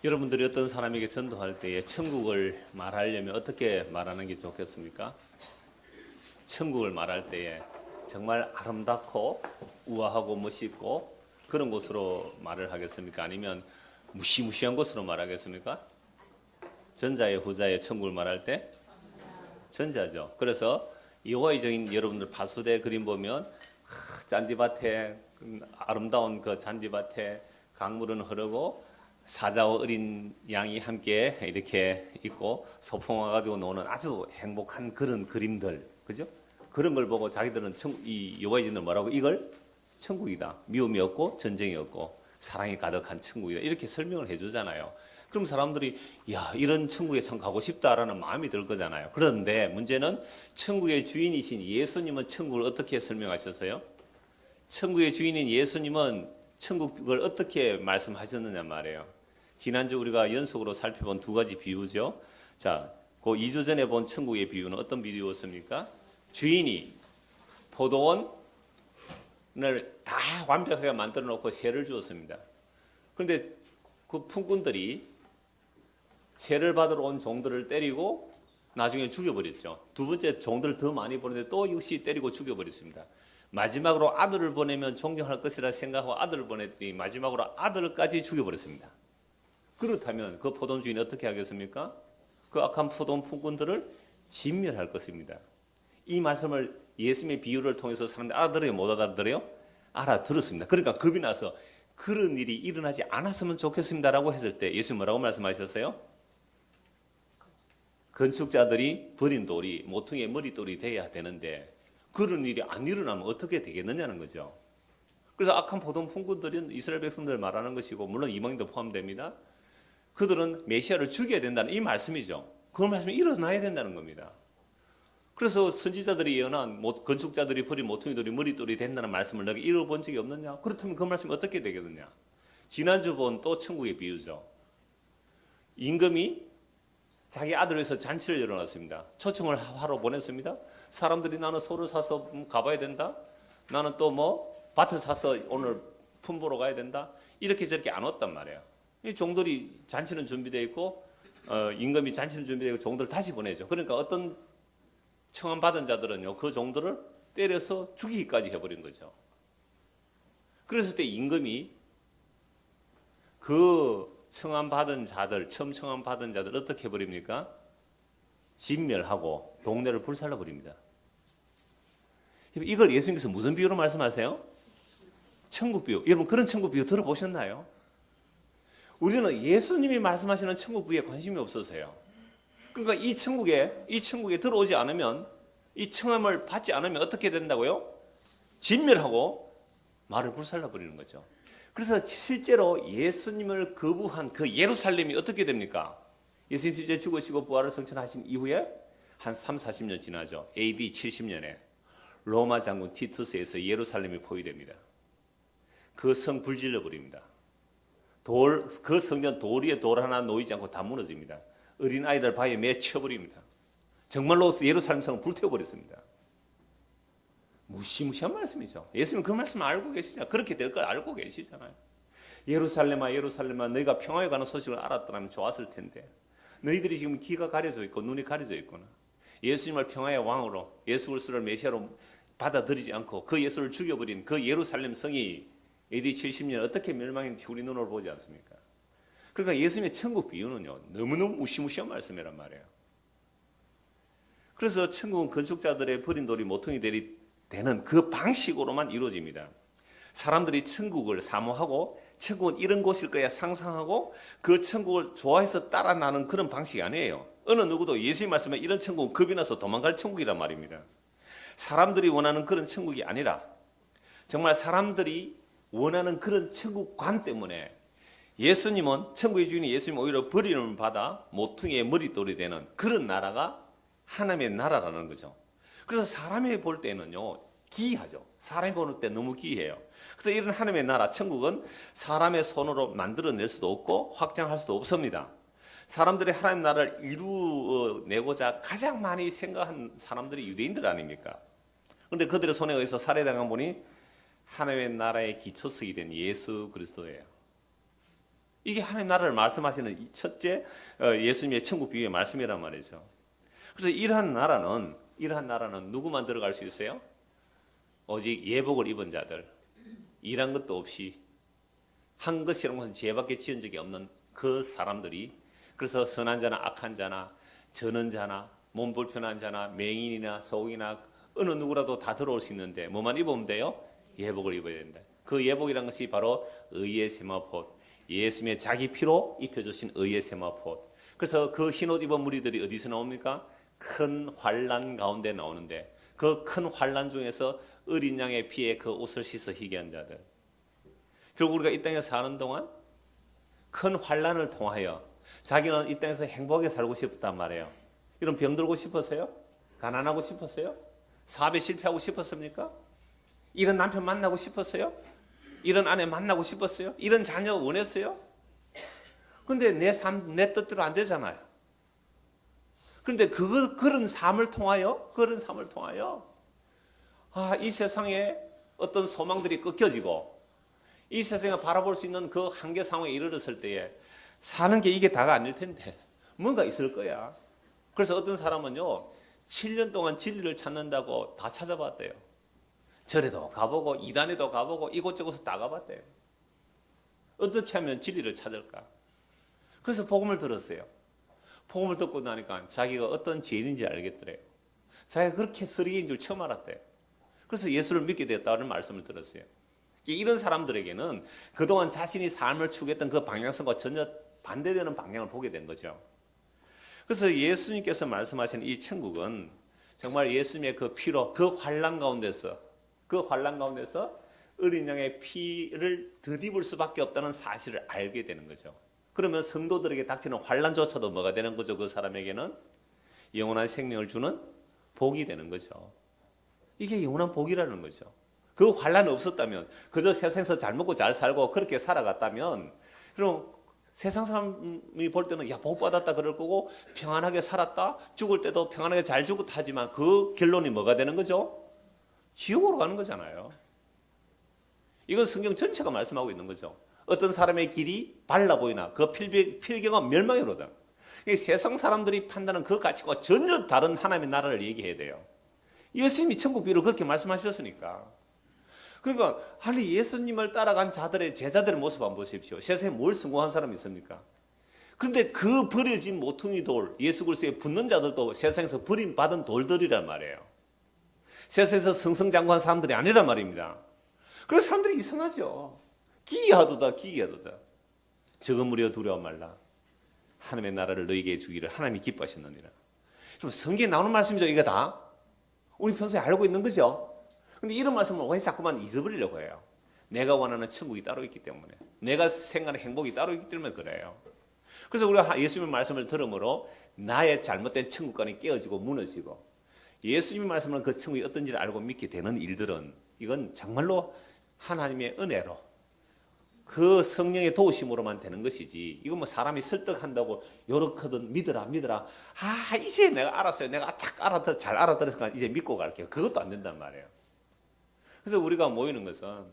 여러분들이 어떤 사람에게 전도할 때에 천국을 말하려면 어떻게 말하는 게 좋겠습니까? 천국을 말할 때에 정말 아름답고 우아하고 멋있고 그런 곳으로 말을 하겠습니까? 아니면 무시무시한 곳으로 말하겠습니까? 전자의 후자의 천국을 말할 때 전자죠. 그래서 여호와의 여러분들 파수대 그림 보면 잔디밭에 아름다운 그 잔디밭에 강물은 흐르고 사자와 어린 양이 함께 이렇게 있고 소풍 와가지고 노는 아주 행복한 그런 그림들, 그죠? 그런 걸 보고 자기들은 이 여호와의 전을 뭐라고 이걸 천국이다. 미움이 없고 전쟁이 없고 사랑이 가득한 천국이다. 이렇게 설명을 해주잖아요. 그럼 사람들이 야 이런 천국에 참 가고 싶다라는 마음이 들 거잖아요. 그런데 문제는 천국의 주인이신 예수님은 천국을 어떻게 설명하셨어요? 천국의 주인인 예수님은 천국을 어떻게 말씀하셨느냐 말이에요. 지난주 우리가 연속으로 살펴본 두 가지 비유죠. 자, 그 2주 전에 본 천국의 비유는 어떤 비유였습니까? 주인이 포도원을 다 완벽하게 만들어 놓고 세를 주었습니다. 그런데 그 품꾼들이 세를 받으러 온 종들을 때리고 나중에 죽여버렸죠. 두 번째 종들을 더 많이 보내는데 또 역시 때리고 죽여버렸습니다. 마지막으로 아들을 보내면 존경할 것이라 생각하고 아들을 보냈더니 마지막으로 아들까지 죽여버렸습니다. 그렇다면 그 포도원 주인이 어떻게 하겠습니까? 그 악한 포도원 품꾼들을 진멸할 것입니다. 이 말씀을 예수님의 비유를 통해서 사람들이 알아들어요? 못 알아들어요? 알아들었습니다. 그러니까 겁이 나서 그런 일이 일어나지 않았으면 좋겠습니다라고 했을 때 예수님 뭐라고 말씀하셨어요? 건축자들이 버린 돌이 모퉁이의 머릿돌이 돼야 되는데 그런 일이 안 일어나면 어떻게 되겠느냐는 거죠. 그래서 악한 포도원 품꾼들은 이스라엘 백성들 말하는 것이고 물론 이방인도 포함됩니다. 그들은 메시아를 죽여야 된다는 이 말씀이죠. 그 말씀이 일어나야 된다는 겁니다. 그래서 선지자들이 예언한 건축자들이 버린 모퉁이돌이 머릿돌이 된다는 말씀을 내가 읽어본 적이 없느냐? 그렇다면 그 말씀이 어떻게 되겠느냐? 지난주 본 또 천국의 비유죠. 임금이 자기 아들을 위해서 잔치를 열어놨습니다. 초청을 하러 보냈습니다. 사람들이 나는 소를 사서 가봐야 된다. 나는 또 뭐 밭을 사서 오늘 품보러 가야 된다. 이렇게 저렇게 안 왔단 말이에요. 이 종들이 잔치는 준비되어 있고 임금이 잔치는 준비되어 있고 종들을 다시 보내죠. 그러니까 어떤 청함 받은 자들은요 그 종들을 때려서 죽이기까지 해버린 거죠. 그랬을 때 임금이 그 청함 받은 자들, 처음 청함 받은 자들 어떻게 해버립니까? 진멸하고 동네를 불살라 버립니다. 이걸 예수님께서 무슨 비유로 말씀하세요? 천국 비유. 여러분 그런 천국 비유 들어보셨나요? 우리는 예수님이 말씀하시는 천국 비유에 관심이 없어서요. 그러니까 이 천국에 들어오지 않으면 이 청함을 받지 않으면 어떻게 된다고요? 진멸하고 말을 불살라 버리는 거죠. 그래서 실제로 예수님을 거부한 그 예루살렘이 어떻게 됩니까? 예수님 실제 죽으시고 부활을 성천하신 이후에 한 3, 40년 지나죠. AD 70년에 로마 장군 티투스에서 예루살렘이 포위됩니다. 그 성 불질러 버립니다. 그 성전 돌 위에 돌 하나 놓이지 않고 다 무너집니다. 어린아이들 바위에 매쳐버립니다. 정말로 예루살렘 성을 불태워버렸습니다. 무시무시한 말씀이죠. 예수님 그 말씀 알고 계시잖아요. 그렇게 될 걸 알고 계시잖아요. 예루살렘아 예루살렘아 너희가 평화에 관한 소식을 알았더라면 좋았을 텐데 너희들이 지금 귀가 가려져 있고 눈이 가려져 있구나. 예수님을 평화의 왕으로 예수 그리스도를 메시아로 받아들이지 않고 그 예수를 죽여버린 그 예루살렘 성이 AD 70년 어떻게 멸망했는지 우리 눈으로 보지 않습니까? 그러니까 예수님의 천국 비유는요 너무너무 무시무시한 말씀이란 말이에요. 그래서 천국은 건축자들의 버린 돌이 모퉁이들이 되는 그 방식으로만 이루어집니다. 사람들이 천국을 사모하고 천국은 이런 곳일 거야 상상하고 그 천국을 좋아해서 따라 나는 그런 방식이 아니에요. 어느 누구도 예수님 말씀에 이런 천국은 겁이 나서 도망갈 천국이란 말입니다. 사람들이 원하는 그런 천국이 아니라 정말 사람들이 원하는 그런 천국관 때문에 예수님은 천국의 주인이 예수님 오히려 버림을 받아 모퉁이의 머릿돌이 되는 그런 나라가 하나님의 나라라는 거죠. 그래서 사람이 볼 때는요 기이하죠. 사람이 보는 때 너무 기이해요. 그래서 이런 하나님의 나라 천국은 사람의 손으로 만들어낼 수도 없고 확장할 수도 없습니다. 사람들이 하나님 나라를 이루어내고자 가장 많이 생각한 사람들이 유대인들 아닙니까? 그런데 그들의 손에 의해서 살해당한 분이 하나님의 나라의 기초석이 된 예수 그리스도예요. 이게 하나님 나라를 말씀하시는 첫째 예수님의 천국 비유의 말씀이란 말이죠. 그래서 이러한 나라는 누구만 들어갈 수 있어요? 오직 예복을 입은 자들, 일한 것도 없이 한 것이라는 것은 죄밖에 지은 적이 없는 그 사람들이, 그래서 선한 자나 악한 자나 저는 자나 몸 불편한 자나 맹인이나 소국이나 어느 누구라도 다 들어올 수 있는데 뭐만 입으면 돼요? 예복을 입어야 된다. 그 예복이라는 것이 바로 의의 세마포, 예수님의 자기 피로 입혀주신 의의 세마포. 그래서 그 흰옷 입은 무리들이 어디서 나옵니까? 큰 환란 가운데 나오는데, 그 큰 환란 중에서 어린 양의 피에 그 옷을 씻어 희게 한 자들. 결국 우리가 이 땅에 사는 동안 큰 환란을 통하여 자기는 이 땅에서 행복하게 살고 싶었단 말이에요. 이런 병들고 싶었어요? 가난하고 싶었어요? 사업에 실패하고 싶었습니까? 이런 남편 만나고 싶었어요? 이런 아내 만나고 싶었어요? 이런 자녀 원했어요? 그런데 내 뜻대로 안 되잖아요. 그런데 그런 삶을 통하여 이 세상에 어떤 소망들이 꺾여지고 이 세상에 바라볼 수 있는 그 한계 상황에 이르렀을 때에 사는 게 이게 다가 아닐 텐데 뭔가 있을 거야. 그래서 어떤 사람은요 7년 동안 진리를 찾는다고 다 찾아봤대요. 절에도 가보고 이단에도 가보고 이곳저곳 다 가봤대요. 어떻게 하면 진리를 찾을까? 그래서 복음을 들었어요. 복음을 듣고 나니까 자기가 어떤 죄인인지 알겠더래요. 자기가 그렇게 쓰레기인 줄 처음 알았대요. 그래서 예수를 믿게 되었다는 말씀을 들었어요. 이런 사람들에게는 그동안 자신이 삶을 추구했던 그 방향성과 전혀 반대되는 방향을 보게 된 거죠. 그래서 예수님께서 말씀하신 이 천국은 정말 예수님의 그 피로 그 환란 가운데서 어린 양의 피를 덧입을 수밖에 없다는 사실을 알게 되는 거죠. 그러면 성도들에게 닥치는 환란조차도 뭐가 되는 거죠? 그 사람에게는 영원한 생명을 주는 복이 되는 거죠. 이게 영원한 복이라는 거죠. 그 환란이 없었다면, 그저 세상에서 잘 먹고 잘 살고 그렇게 살아갔다면, 그럼 세상 사람이 볼 때는 야, 복 받았다 그럴 거고 평안하게 살았다, 죽을 때도 평안하게 잘 죽었다 하지만 그 결론이 뭐가 되는 거죠? 지옥으로 가는 거잖아요. 이건 성경 전체가 말씀하고 있는 거죠. 어떤 사람의 길이 발라 보이나 그 필경은 멸망이로다. 세상 사람들이 판단하는 그 가치와 전혀 다른 하나님의 나라를 얘기해야 돼요. 예수님이 천국 비유를 그렇게 말씀하셨으니까. 그러니까 아니 예수님을 따라간 자들의 제자들의 모습 한번 보십시오. 세상에 뭘 성공한 사람이 있습니까? 그런데 그 버려진 모퉁이 돌, 예수 그리스도에 붙는 자들도 세상에서 버림받은 돌들이란 말이에요. 세상에서 승승장구한 사람들이 아니란 말입니다. 그래서 사람들이 이상하죠. 기이하도다. 적은무리여 두려워 말라. 하나님의 나라를 너희에게 주기를 하나님이 기뻐하셨느니라. 그럼 성경에 나오는 말씀이죠. 이거 다 우리 평소에 알고 있는 거죠. 근데 이런 말씀을 왜 자꾸만 잊어버리려고 해요? 내가 원하는 천국이 따로 있기 때문에, 내가 생각하는 행복이 따로 있기 때문에 그래요. 그래서 우리가 예수님의 말씀을 들으므로 나의 잘못된 천국관이 깨어지고 무너지고, 예수님의 말씀은 그 천국이 어떤지를 알고 믿게 되는 일들은 이건 정말로 하나님의 은혜로 그 성령의 도우심으로만 되는 것이지, 이건 뭐 사람이 설득한다고 요렇게든 믿어라 이제 내가 알았어요, 내가 딱 잘 알아들었으니까 이제 믿고 갈게요, 그것도 안 된단 말이에요. 그래서 우리가 모이는 것은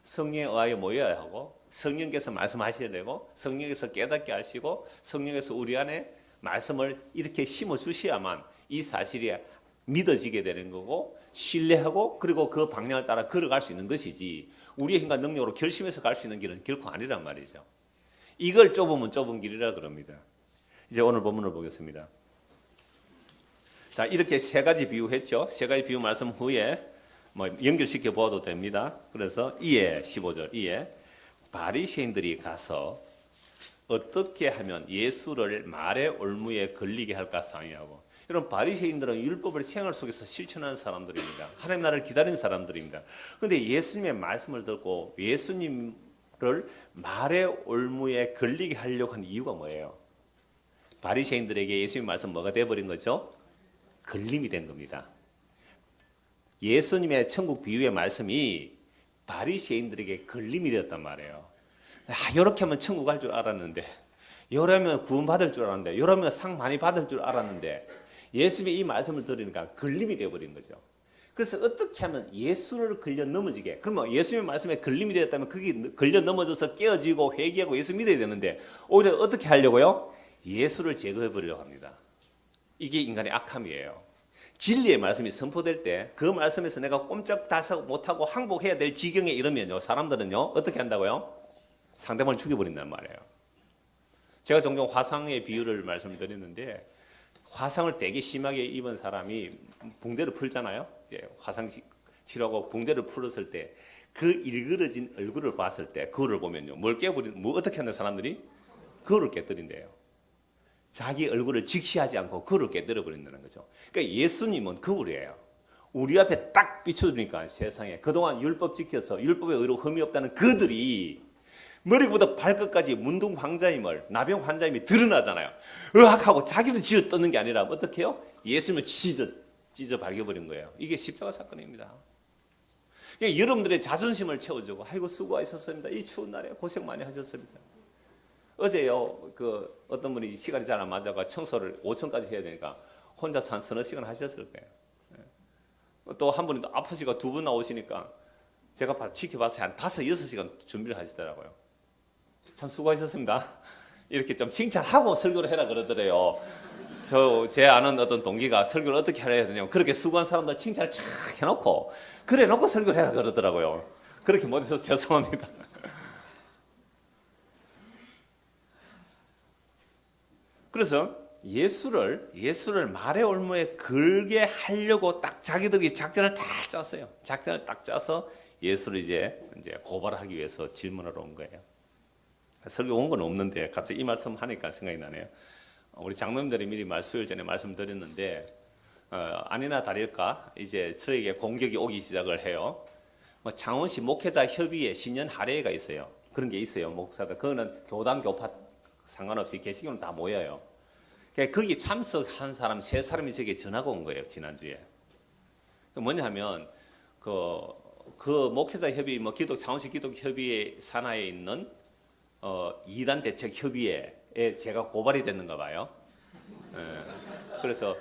성령에 의하여 모여야 하고, 성령께서 말씀하셔야 되고, 성령께서 깨닫게 하시고, 성령께서 우리 안에 말씀을 이렇게 심어 주셔야만 이 사실이 믿어지게 되는 거고, 신뢰하고 그리고 그 방향을 따라 걸어갈 수 있는 것이지, 우리의 힘과 능력으로 결심해서 갈 수 있는 길은 결코 아니란 말이죠. 이걸 좁으면 좁은 길이라 그럽니다. 이제 오늘 본문을 보겠습니다. 자, 이렇게 세 가지 비유했죠. 세 가지 비유 말씀 후에 뭐 연결시켜 보아도 됩니다. 그래서 15절 이에 바리새인들이 가서 어떻게 하면 예수를 말의 올무에 걸리게 할까 상의하고. 이런 바리새인들은 율법을 생활 속에서 실천하는 사람들입니다. 하나님 나라를 기다리는 사람들입니다. 그런데 예수님의 말씀을 듣고 예수님을 말의 올무에 걸리게 하려고 한 이유가 뭐예요? 바리새인들에게 예수님의 말씀 뭐가 되어버린 거죠? 걸림이 된 겁니다. 예수님의 천국 비유의 말씀이 바리새인들에게 걸림이 되었단 말이에요. 이렇게 하면 천국 갈 줄 알았는데, 이러면 구원받을 줄 알았는데, 이러면 상 많이 받을 줄 알았는데, 예수님의 이 말씀을 들으니까 걸림이 되어버린 거죠. 그래서 어떻게 하면 예수를 걸려 넘어지게, 그러면 예수님의 말씀에 걸림이 되었다면 그게 걸려 넘어져서 깨어지고 회개하고 예수 믿어야 되는데 오히려 어떻게 하려고요? 예수를 제거해 버리려고 합니다. 이게 인간의 악함이에요. 진리의 말씀이 선포될 때 그 말씀에서 내가 꼼짝달싹 못하고 항복해야 될 지경에 이르면요, 사람들은요 어떻게 한다고요? 상대방을 죽여버린단 말이에요. 제가 종종 화상의 비유를 말씀드렸는데, 화상을 되게 심하게 입은 사람이 붕대를 풀잖아요. 화상 치료하고 붕대를 풀었을 때 그 일그러진 얼굴을 봤을 때 그거를 보면요, 뭘 깨버리는, 뭐 어떻게 하는 사람들이 그거를 깨뜨린대요. 자기 얼굴을 직시하지 않고 그거를 깨뜨려 버린다는 거죠. 그러니까 예수님은 거울이에요. 우리 앞에 딱 비춰주니까 세상에 그동안 율법 지켜서 율법에 의로 흠이 없다는 그들이 머리부터 발끝까지 문둥 환자임을, 나병 환자임이 드러나잖아요. 으악하고 자기도 쥐어 뜯는 게 아니라 어떻게 해요? 예수님을 찢어 발겨버린 거예요. 이게 십자가 사건입니다. 그러니까 여러분들의 자존심을 채워주고, 아이고 수고하셨습니다. 이 추운 날에 고생 많이 하셨습니다. 어제요, 그 어떤 분이 시간이 잘 안 맞아가 청소를 5층까지 해야 되니까 혼자서 한 서너 시간 하셨을 거예요. 또 한 분이 또 아프시고 두 분 나오시니까 제가 지켜봐서 한 5, 6시간 준비를 하시더라고요. 참 수고하셨습니다. 이렇게 좀 칭찬하고 설교를 해라 그러더래요. 제 아는 어떤 동기가 설교를 어떻게 해야 되냐면, 그렇게 수고한 사람들 칭찬을 쫙 해놓고 그래 놓고 설교를 해라 그러더라고요. 그렇게 못해서 죄송합니다. 그래서 예수를 말의 올무에 걸게 하려고 딱 자기들이 작전을 딱 짰어요. 작전을 딱 짜서 예수를 이제 고발하기 위해서 질문하러 온 거예요. 설교 온 건 없는데 갑자기 이 말씀 하니까 생각이 나네요. 우리 장로님들이 미리 수요일 전에 말씀드렸는데, 아니나 다를까 이제 저에게 공격이 오기 시작을 해요. 창원시 목회자 협의회 신년 할애회가 있어요. 그런 게 있어요. 목사들. 그거는 교단 교파 상관없이 개신교는 다 모여요. 거기 참석한 사람 3사람이 저에게 전화가 온 거예요, 지난주에. 뭐냐 하면 그 목회자 협의, 창원시 기독협의회 산하에 있는 이단 대책 협의회에 제가 고발이 됐는가 봐요. 그래서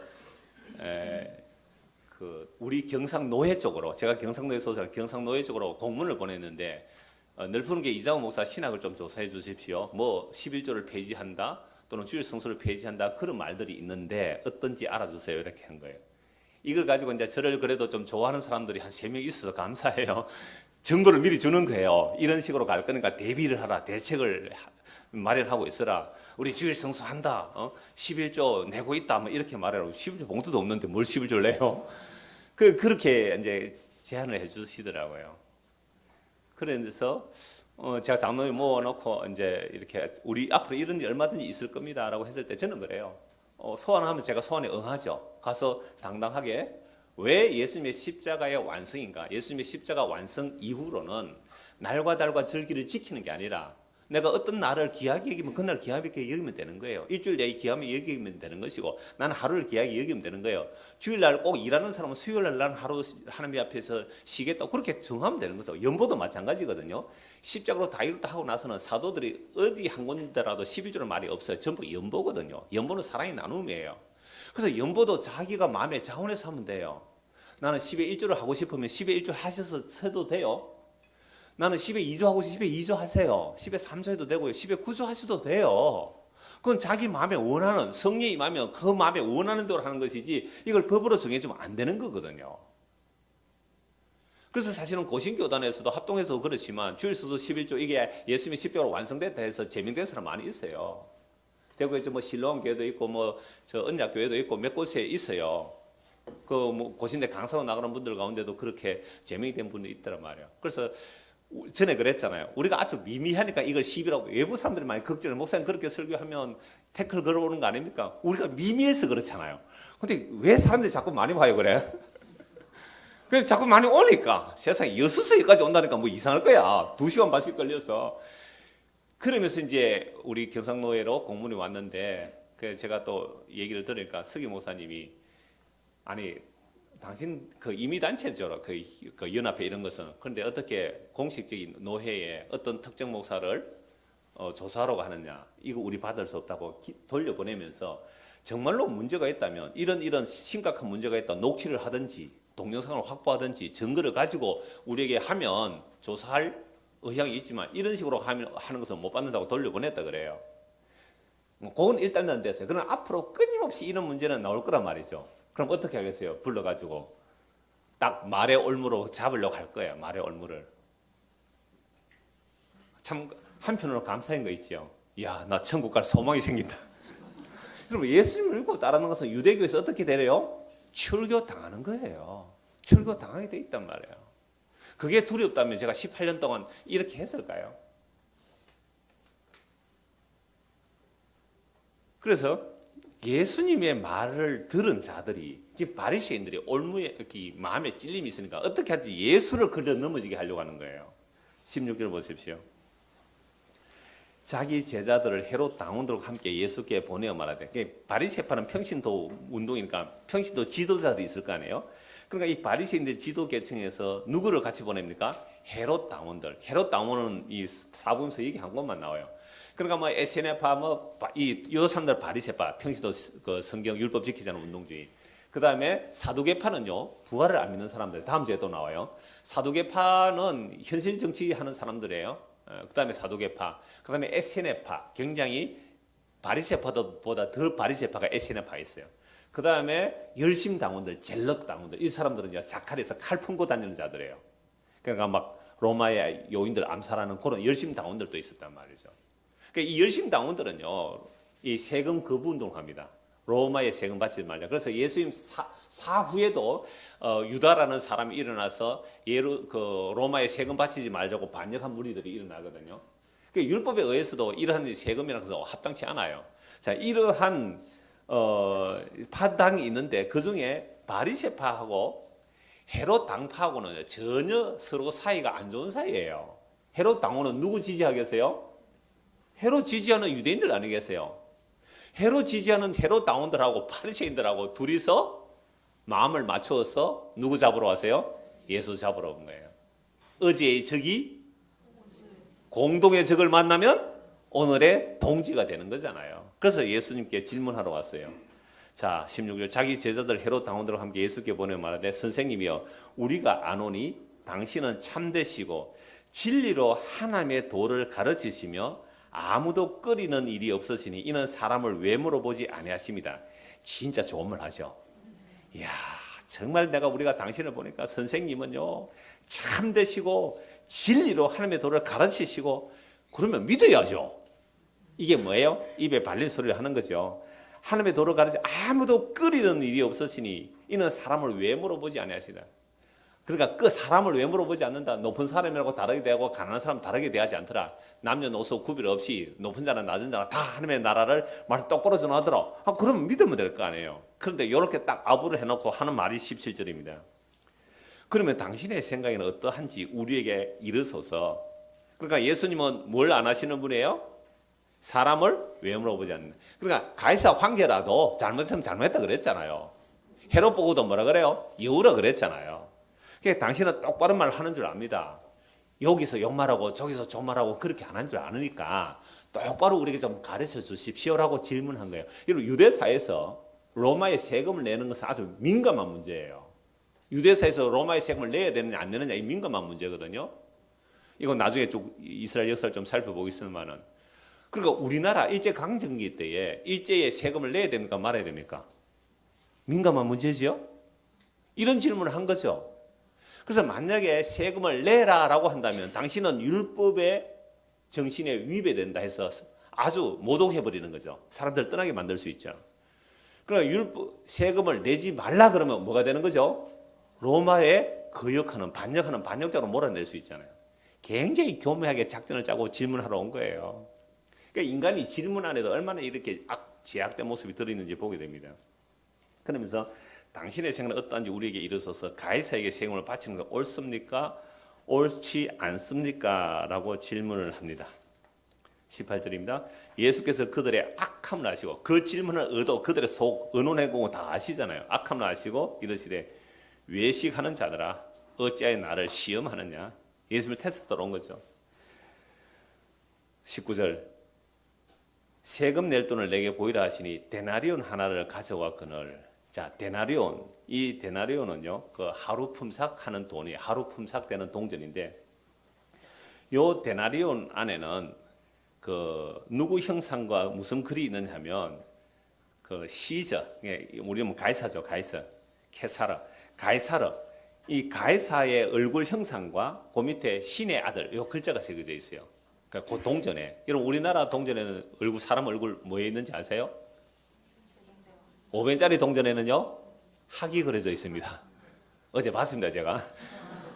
우리 경상노회 쪽으로, 제가 경상도에 소속한 경상노회 쪽으로 공문을 보냈는데, 늘푸른게 이장호 목사 신학을 좀 조사해 주십시오. 11조를 폐지한다, 또는 주일 성수를 폐지한다, 그런 말들이 있는데 어떤지 알아주세요. 이렇게 한 거예요. 이걸 가지고 이제 저를 그래도 좀 좋아하는 사람들이 한 3명 있어서 감사해요. 정보를 미리 주는 거예요. 이런 식으로 갈 거니까 대비를 하라, 대책을 마련하고 있어라. 우리 주일 성수한다. 11조 내고 있다. 이렇게 말해라. 11조 봉투도 없는데 뭘 11조를 내요? 그렇게 이제 제안을 해주시더라고요. 그래서 제가 장로님 모아놓고 이제 이렇게 우리 앞으로 이런 일 얼마든지 있을 겁니다라고 했을 때 저는 그래요. 소원하면 제가 소원에 응하죠. 가서 당당하게, 왜 예수님의 십자가의 완성인가? 예수님의 십자가 완성 이후로는 날과 달과 절기를 지키는 게 아니라 내가 어떤 날을 귀하게 여기면 그날 귀하게 여기면 되는 거예요. 일주일 내에 귀하게 여기면 되는 것이고, 나는 하루를 귀하게 여기면 되는 거예요. 주일날 꼭 일하는 사람은 수요일날 나는 하루 하나님 앞에서 쉬겠다, 그렇게 정하면 되는 거죠. 연보도 마찬가지거든요. 십자가로 다 이뤘다 하고 나서는 사도들이 어디 한 군데라도 11조는 말이 없어요. 전부 연보거든요. 연보는 사랑의 나눔이에요. 그래서 연보도 자기가 마음에 자원해서 하면 돼요. 나는 10에 1조를 하고 싶으면 10에 1조 하셔서 해도 돼요. 나는 10에 2조 하고 싶으면 10에 2조 하세요. 10에 3조 해도 되고요. 10에 9조 하셔도 돼요. 그건 자기 마음에 원하는, 성령이 임하면 그 마음에 원하는 대로 하는 것이지, 이걸 법으로 정해주면 안 되는 거거든요. 그래서 사실은 고신교단에서도 합동해서 그렇지만 주일수도 11조 이게 예수님의 십자가로 완성됐다 해서 제명된 사람 많이 있어요. 대구에 실로암 교회도 있고 언약 교회도 있고 몇 곳에 있어요. 고신대 강사로 나가는 분들 가운데도 그렇게 제명이 된 분이 있더란 말이에요. 그래서 전에 그랬잖아요. 우리가 아주 미미하니까 이걸 10이라고, 외부 사람들이 많이 걱정을, 목사님 그렇게 설교하면 태클 걸어오는 거 아닙니까? 우리가 미미해서 그렇잖아요. 근데 왜 사람들이 자꾸 많이 와요, 그래? 그냥 자꾸 많이 오니까 세상에 6시까지 온다니까 이상할 거야. 2시간 반씩 걸려서. 그러면서 이제 우리 경상노회로 공문이 왔는데, 제가 또 얘기를 들으니까 서기 목사님이, 아니 당신 임의단체죠, 그 연합회 이런 것은. 그런데 어떻게 공식적인 노회에 어떤 특정 목사를 조사하러 가느냐, 이거 우리 받을 수 없다고 돌려보내면서, 정말로 문제가 있다면 이런 심각한 문제가 있다 녹취를 하든지 동영상을 확보하든지 증거를 가지고 우리에게 하면 조사할 의향이 있지만 이런 식으로 하는 것은 못 받는다고 돌려보냈다 그래요. 그건 일단은 됐어요. 그러나 앞으로 끊임없이 이런 문제는 나올 거란 말이죠. 그럼 어떻게 하겠어요? 불러가지고 딱 말의 올무로 잡으려고 할 거예요. 말의 올무를. 참 한편으로 감사한 거 있죠. 야, 나 천국 갈 소망이 생긴다. 여러분, 예수님을 믿고 따르는 것은 유대교에서 어떻게 되래요? 출교 당하는 거예요. 출교 당하게 돼 있단 말이에요. 그게 두렵다면 제가 18년 동안 이렇게 했을까요? 그래서 예수님의 말을 들은 자들이, 지금 바리새인들이 올무에 마음에 찔림이 있으니까 어떻게 하든지 예수를 걸려 넘어지게 하려고 하는 거예요. 16절 보십시오. 자기 제자들을 헤롯 당원들과 함께 예수께 보내어 말하되, 바리새파는 평신도 운동이니까 평신도 지도자들이 있을 거 아니에요. 그러니까 이 바리새인들 지도 계층에서 누구를 같이 보냅니까? 헤롯 당원들. 헤롯 당원은 이 사복음서 얘기 한 것만 나와요. 그러니까 뭐 에세네파 요 사람들 바리새파, 평신도 그 성경 율법 지키지 않은 운동주의. 그 다음에 사두개파는요, 부활을 안 믿는 사람들. 다음 주에 또 나와요. 사두개파는 현실 정치하는 사람들이에요. 그 다음에 사두개파, 그 다음에 에세네파, 굉장히 바리새파보다 더 바리새파가 에세네파에 있어요. 그 다음에 열심당원들, 젤럿 당원들, 이 사람들은 이제 자칼에서 칼 품고 다니는 자들이에요. 그러니까 막 로마의 요인들 암살하는 그런 열심당원들도 있었단 말이죠. 그러니까 이 열심당원들은요, 이 세금 거부 운동을 합니다. 로마의 세금 바치지 말자. 그래서 예수님 사후에도 유다라는 사람이 일어나서 로마의 세금 바치지 말자고 반역한 무리들이 일어나거든요. 그러니까 율법에 의해서도 이러한 세금이라는 것은 합당치 않아요. 자, 이러한 파당이 있는데 그 중에 바리새파하고 헤롯 당파하고는 전혀 서로 사이가 안 좋은 사이예요. 헤롯 당원은 누구 지지하겠어요? 헤롯 지지하는 유대인들 아니겠어요? 헤롯 지지하는 헤롯 당원들하고 바리새인들하고 둘이서 마음을 맞추어서 누구 잡으러 왔어요? 예수 잡으러 온 거예요. 어제의 적이 공동의 적을 만나면 오늘의 동지가 되는 거잖아요. 그래서 예수님께 질문하러 왔어요. 자, 16절. 자기 제자들 헤롯 당원들과 함께 예수께 보내어 말하되, 선생님이여, 우리가 아노니 당신은 참되시고 진리로 하나님의 도를 가르치시며 아무도 꺼리는 일이 없으시니 이는 사람을 외모로 보지 아니하십니다. 진짜 좋은 말 하죠. 이야, 정말 우리가 당신을 보니까 선생님은요, 참되시고 진리로 하나님의 도를 가르치시고, 그러면 믿어야죠. 이게 뭐예요? 입에 발린 소리를 하는 거죠. 하나님의 도를 가르치 아무도 꺼리는 일이 없으시니 이는 사람을 외모로 보지 아니하시다. 그러니까 그 사람을 외모로 보지 않는다. 높은 사람이라고 다르게 대하고 가난한 사람 다르게 대하지 않더라. 남녀노소 구별 없이 높은 자나 낮은 자나 다 하나님의 나라를 말 똑바로 전하더라. 그러면 믿으면 될 거 아니에요. 그런데 이렇게 딱 아부를 해놓고 하는 말이 17절입니다. 그러면 당신의 생각에는 어떠한지 우리에게 이르소서. 그러니까 예수님은 뭘 안 하시는 분이에요? 사람을 외모로 보지 않는다. 그러니까 가이사 황제라도 잘못했으면 잘못했다 그랬잖아요. 헤롯 보고도 뭐라 그래요? 여우라 그랬잖아요. 그러니까 당신은 똑바른 말 하는 줄 압니다. 여기서 욕말하고 저기서 존말하고 그렇게 안 한 줄 아니까 똑바로 우리에게 좀 가르쳐 주십시오라고 질문한 거예요. 여러분, 유대사에서 로마의 세금을 내는 것은 아주 민감한 문제예요. 유대사에서 로마의 세금을 내야 되느냐 안 내느냐 이 민감한 문제거든요. 이건 나중에 쭉 이스라엘 역사를 좀 살펴보겠습니다만은, 그러니까 우리나라 일제강점기 때에 일제에 세금을 내야 됩니까 말아야 됩니까? 민감한 문제지요. 이런 질문을 한 거죠. 그래서 만약에 세금을 내라라고 한다면 당신은 율법의 정신에 위배된다 해서 아주 모독해버리는 거죠. 사람들 떠나게 만들 수 있죠. 그러니까 세금을 내지 말라 그러면 뭐가 되는 거죠? 로마에 거역하는 반역자로 몰아낼 수 있잖아요. 굉장히 교묘하게 작전을 짜고 질문하러 온 거예요. 그러니까 인간이 질문 안에도 얼마나 이렇게 제약된 모습이 들어있는지 보게 됩니다. 그러면서 당신의 생각은 어떠한지 우리에게 이르소서. 가이사에게 세금을 바치는 건 옳습니까? 옳지 않습니까? 라고 질문을 합니다. 18절입니다. 예수께서 그들의 악함을 아시고, 그 질문을 그들의 속 의논의 공을 다 아시잖아요. 악함을 아시고 이르시되, 외식하는 자들아 어찌하여 나를 시험하느냐. 예수님을 테스트로 온 거죠. 19절. 세금 낼 돈을 내게 보이라 하시니 데나리온 하나를 가져왔거늘. 자, 데나리온. 이 데나리온은요, 그 하루 품삯하는 돈이 하루 품삯되는 동전인데, 요 데나리온 안에는 그 누구 형상과 무슨 글이 있느냐 하면 그 시저, 우리는 가이사죠, 가이사, 케사르, 가이사르. 이 가이사의 얼굴 형상과 그 밑에 신의 아들, 요 글자가 새겨져 있어요. 그러니까 그 동전에. 여러분, 우리나라 동전에는 얼굴, 사람 얼굴 뭐에 있는지 아세요? 500원짜리 동전에는요, 학이 그려져 있습니다. 어제 봤습니다, 제가.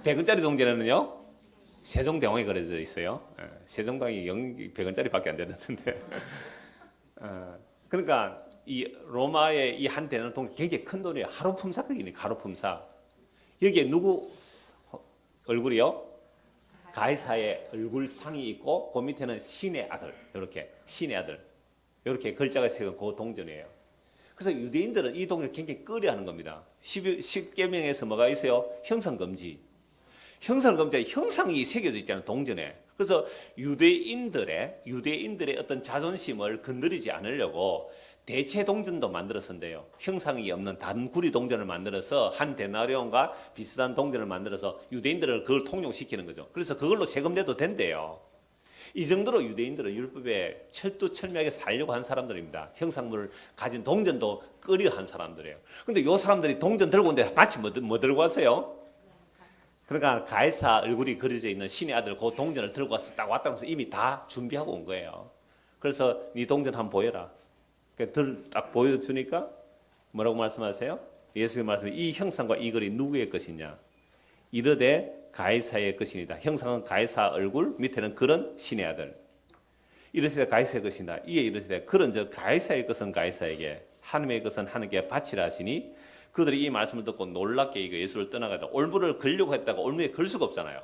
100원짜리 동전에는요, 세종대왕이 그려져 있어요. 세종대왕이 100원짜리 밖에 안 되는데. 그러니까 이 로마의 이 한 대는 돈 굉장히 큰 돈이에요. 하루 품삯이니까 하루 품삯. 여기에 누구 얼굴이요? 가이사의 얼굴상이 있고 그 밑에는 신의 아들, 이렇게 신의 아들, 이렇게 글자가 새긴 그 동전이에요. 그래서 유대인들은 이 동전을 굉장히 꺼려하는 겁니다. 10계명에서 뭐가 있어요? 형상금지. 형상금지에 형상이 새겨져 있잖아요, 동전에. 그래서 유대인들의 어떤 자존심을 건드리지 않으려고 대체 동전도 만들었는데요. 형상이 없는 단구리 동전을 만들어서 한 데나리온과 비슷한 동전을 만들어서 유대인들을 그걸 통용시키는 거죠. 그래서 그걸로 세금 내도 된대요. 이 정도로 유대인들은 율법에 철두철미하게 살려고 한 사람들입니다. 형상물을 가진 동전도 꺼려한 사람들이에요. 근데 이 사람들이 동전 들고 온데 마치 뭐 들고 왔어요? 그러니까 가이사 얼굴이 그려져 있는 신의 아들 그 동전을 들고 와서 딱 왔다고 해서 이미 다 준비하고 온 거예요. 그래서 네 동전 한번 보여라. 딱 보여주니까 뭐라고 말씀하세요? 예수님 말씀에 이 형상과 이 글이 누구의 것이냐? 이르되 가이사의 것이니다. 형상은 가이사 얼굴, 밑에는 글은 신의 아들. 이르시되 가이사의 것이다. 이에 이르시되 글은 저 가이사의 것은 가이사에게, 하나님의 것은 하나님께 바치라 하시니, 그들이 이 말씀을 듣고 놀랍게 이거 예수를 떠나가다 올무를 걸려고 했다가 올무에 걸 수가 없잖아요.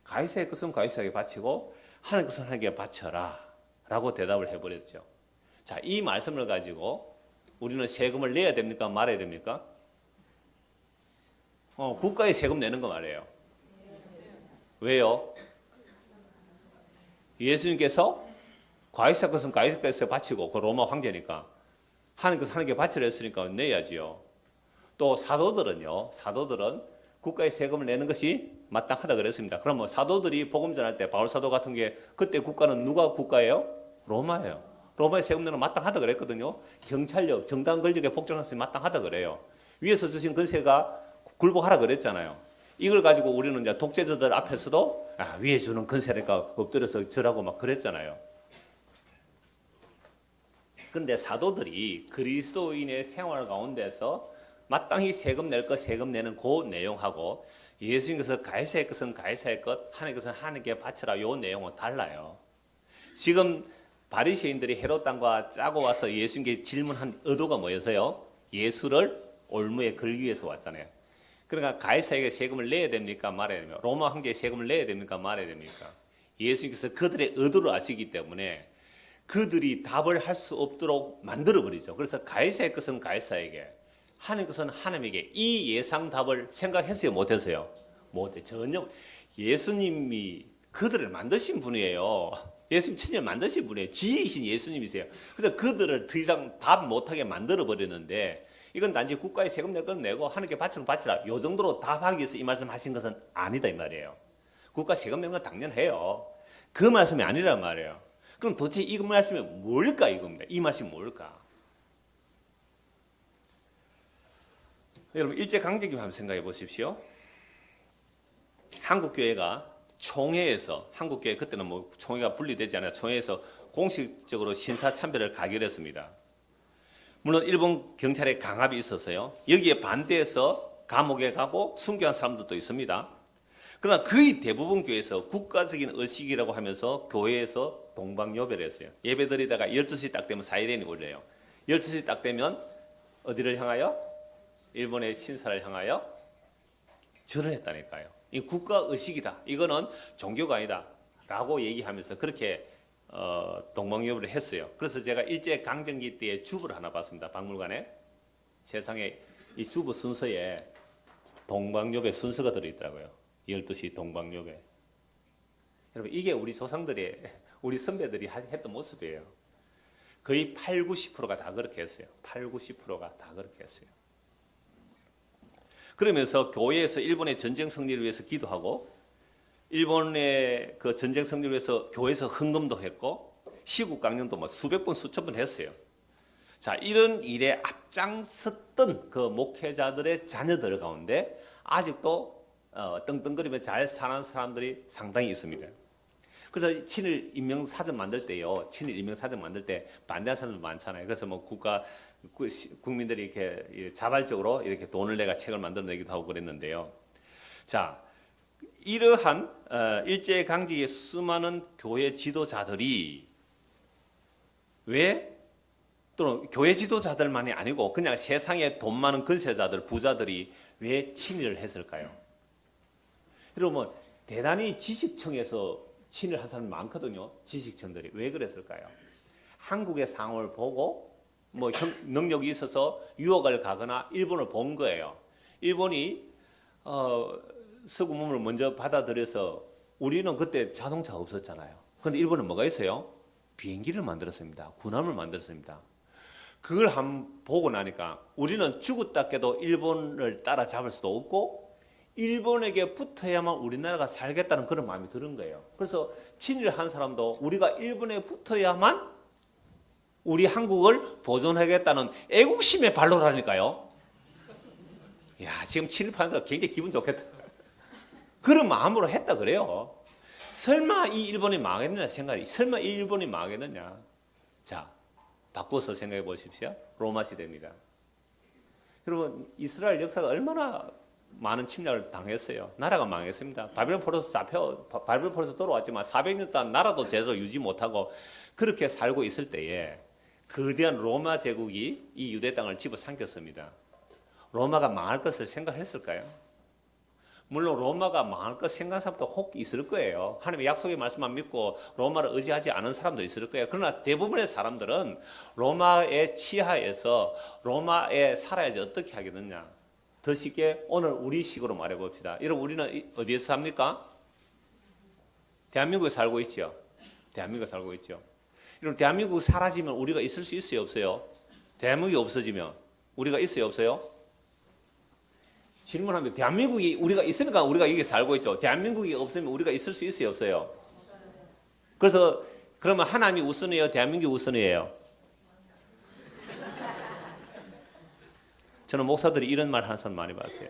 가이사의 것은 가이사에게 바치고 하나님의 것은 하나님께 바쳐라 라고 대답을 해버렸죠. 자, 이 말씀을 가지고 우리는 세금을 내야 됩니까? 말아야 됩니까? 국가에 세금 내는 거 말이에요. 왜요? 예수님께서 가이사 것은 가이사께서 바치고 그 로마 황제니까 하나님 것은 하나님께 바치라 했으니까 내야지요. 또 사도들은 국가에 세금을 내는 것이 마땅하다 그랬습니다. 그럼 사도들이 복음 전할 때 바울 사도 같은 게 그때 국가는 누가 국가예요? 로마예요. 로마에 세금 내는 마땅하다 그랬거든요. 경찰력, 정당 권력에 복종할 수 마땅하다 그래요. 위에서 주신 권세가 굴복하라 그랬잖아요. 이걸 가지고 우리는 이제 독재자들 앞에서도 위에 주는 권세니까 엎드려서 절하고 막 그랬잖아요. 그런데 사도들이 그리스도인의 생활 가운데서 마땅히 세금 낼 것, 세금 내는 그 내용하고 예수님께서 가이사의 것은 가이사의 것, 하나님의 것은 하나님께 바쳐라 이 내용은 달라요. 지금 바리새인들이 헤롯 땅과 짜고 와서 예수님께 질문한 의도가 뭐였어요? 예수를 올무에 걸기 위해서 왔잖아요. 그러니까 가이사에게 세금을 내야 됩니까? 말아야 됩니까? 로마 황제에 세금을 내야 됩니까? 말아야 됩니까? 예수님께서 그들의 의도를 아시기 때문에 그들이 답을 할 수 없도록 만들어버리죠. 그래서 가이사의 것은 가이사에게, 하나님의 것은 하나님에게, 이 예상 답을 생각했어요? 못했어요? 못해. 전혀. 예수님이 그들을 만드신 분이에요. 예수님 친히 만드신 분이에요. 지혜이신 예수님이세요. 그래서 그들을 더 이상 답 못하게 만들어버렸는데, 이건 단지 국가에 세금 낼 건 내고 하나님께 바치는 바치라, 요 정도로 답하기 위해서 이 말씀 하신 것은 아니다 이 말이에요. 국가 세금 내는 건 당연해요. 그 말씀이 아니란 말이에요. 그럼 도대체 이 말씀이 뭘까 이겁니다. 이 말씀이 뭘까? 여러분 일제강점기 한번 생각해 보십시오. 한국교회가 총회에서, 한국교회 그때는 뭐 총회가 분리되지 않아요. 총회에서 공식적으로 신사참배를 가결했습니다. 물론 일본 경찰의 강압이 있었어요. 여기에 반대해서 감옥에 가고 순교한 사람들도 있습니다. 그러나 거의 대부분 교회에서 국가적인 의식이라고 하면서 교회에서 동방요배를 했어요. 예배드리다가 12시 딱 되면 사이렌이 울려요. 12시 딱 되면 어디를 향하여? 일본의 신사를 향하여 절을 했다니까요. 이 국가의식이다. 이거는 종교가 아니다. 라고 얘기하면서 그렇게 동방요배를 했어요. 그래서 제가 일제강점기 때에 주부를 하나 봤습니다. 박물관에. 세상에 이 주부 순서에 동방요배 순서가 들어있더라고요. 12시 동방요배. 여러분 이게 우리 조상들이, 우리 선배들이 했던 모습이에요. 거의 80, 90%가 다 그렇게 했어요. 80, 90%가 다 그렇게 했어요. 그러면서 교회에서 일본의 전쟁 승리를 위해서 기도하고 일본의 그 전쟁 승리를 위해서 교회에서 헌금도 했고 시국 강령도 뭐 수백 번 수천 번 했어요. 자, 이런 일에 앞장섰던 그 목회자들의 자녀들 가운데 아직도 떵떵거리며 잘 사는 사람들이 상당히 있습니다. 그래서 친일 인명사전 만들 때요, 친일 인명사전 만들 때 반대하는 사람들 많잖아요. 그래서 뭐 국민들이 이렇게 자발적으로 이렇게 돈을 내가 책을 만들어내기도 하고 그랬는데요. 자, 이러한 일제강점기의 수많은 교회 지도자들이 왜 또는 교회 지도자들만이 아니고 그냥 세상에 돈 많은 건세자들, 부자들이 왜 친일을 했을까요? 여러분, 대단히 지식층에서 친일한 사람이 많거든요. 지식층들이 왜 그랬을까요? 한국의 상황을 보고 뭐 능력이 있어서 유학을 가거나 일본을 본 거예요. 일본이 서구문을 먼저 받아들여서 우리는 그때 자동차 없었잖아요. 그런데 일본은 뭐가 있어요? 비행기를 만들었습니다. 군함을 만들었습니다. 그걸 한번 보고 나니까 우리는 죽었다 깨도 일본을 따라잡을 수도 없고 일본에게 붙어야만 우리나라가 살겠다는 그런 마음이 드는 거예요. 그래서 친일을 한 사람도 우리가 일본에 붙어야만 우리 한국을 보존하겠다는 애국심의 발로라니까요. 야, 지금 친일파는 굉장히 기분 좋겠다. 그런 마음으로 했다 그래요. 설마 이 일본이 망했느냐 생각이, 설마 이 일본이 망했느냐. 자, 바꿔서 생각해 보십시오. 로마 시대입니다. 여러분, 이스라엘 역사가 얼마나 많은 침략을 당했어요. 나라가 망했습니다. 바벨론 포로에서 돌아왔지만 400년 동안 나라도 제대로 유지 못하고 그렇게 살고 있을 때에 거대한 로마 제국이 이 유대 땅을 집어삼켰습니다. 로마가 망할 것을 생각했을까요? 물론 로마가 망할 것 생각하는 사람도 혹 있을 거예요. 하나님의 약속의 말씀만 믿고 로마를 의지하지 않은 사람도 있을 거예요. 그러나 대부분의 사람들은 로마의 치하에서 로마에 살아야지 어떻게 하겠느냐. 더 쉽게 오늘 우리식으로 말해봅시다. 여러분, 우리는 어디에서 삽니까? 대한민국에 살고 있죠. 대한민국에 살고 있죠. 여러분, 대한민국 사라지면 우리가 있을 수 있어요, 없어요? 대한민국이 없어지면 우리가 있어요, 없어요? 질문합니다. 대한민국이 우리가 있으니까 우리가 여기 살고 있죠. 대한민국이 없으면 우리가 있을 수 있어요, 없어요? 그래서 그러면 하나님이 우선이에요, 대한민국이 우선이에요? 저는 목사들이 이런 말 하는 사람 많이 봤어요.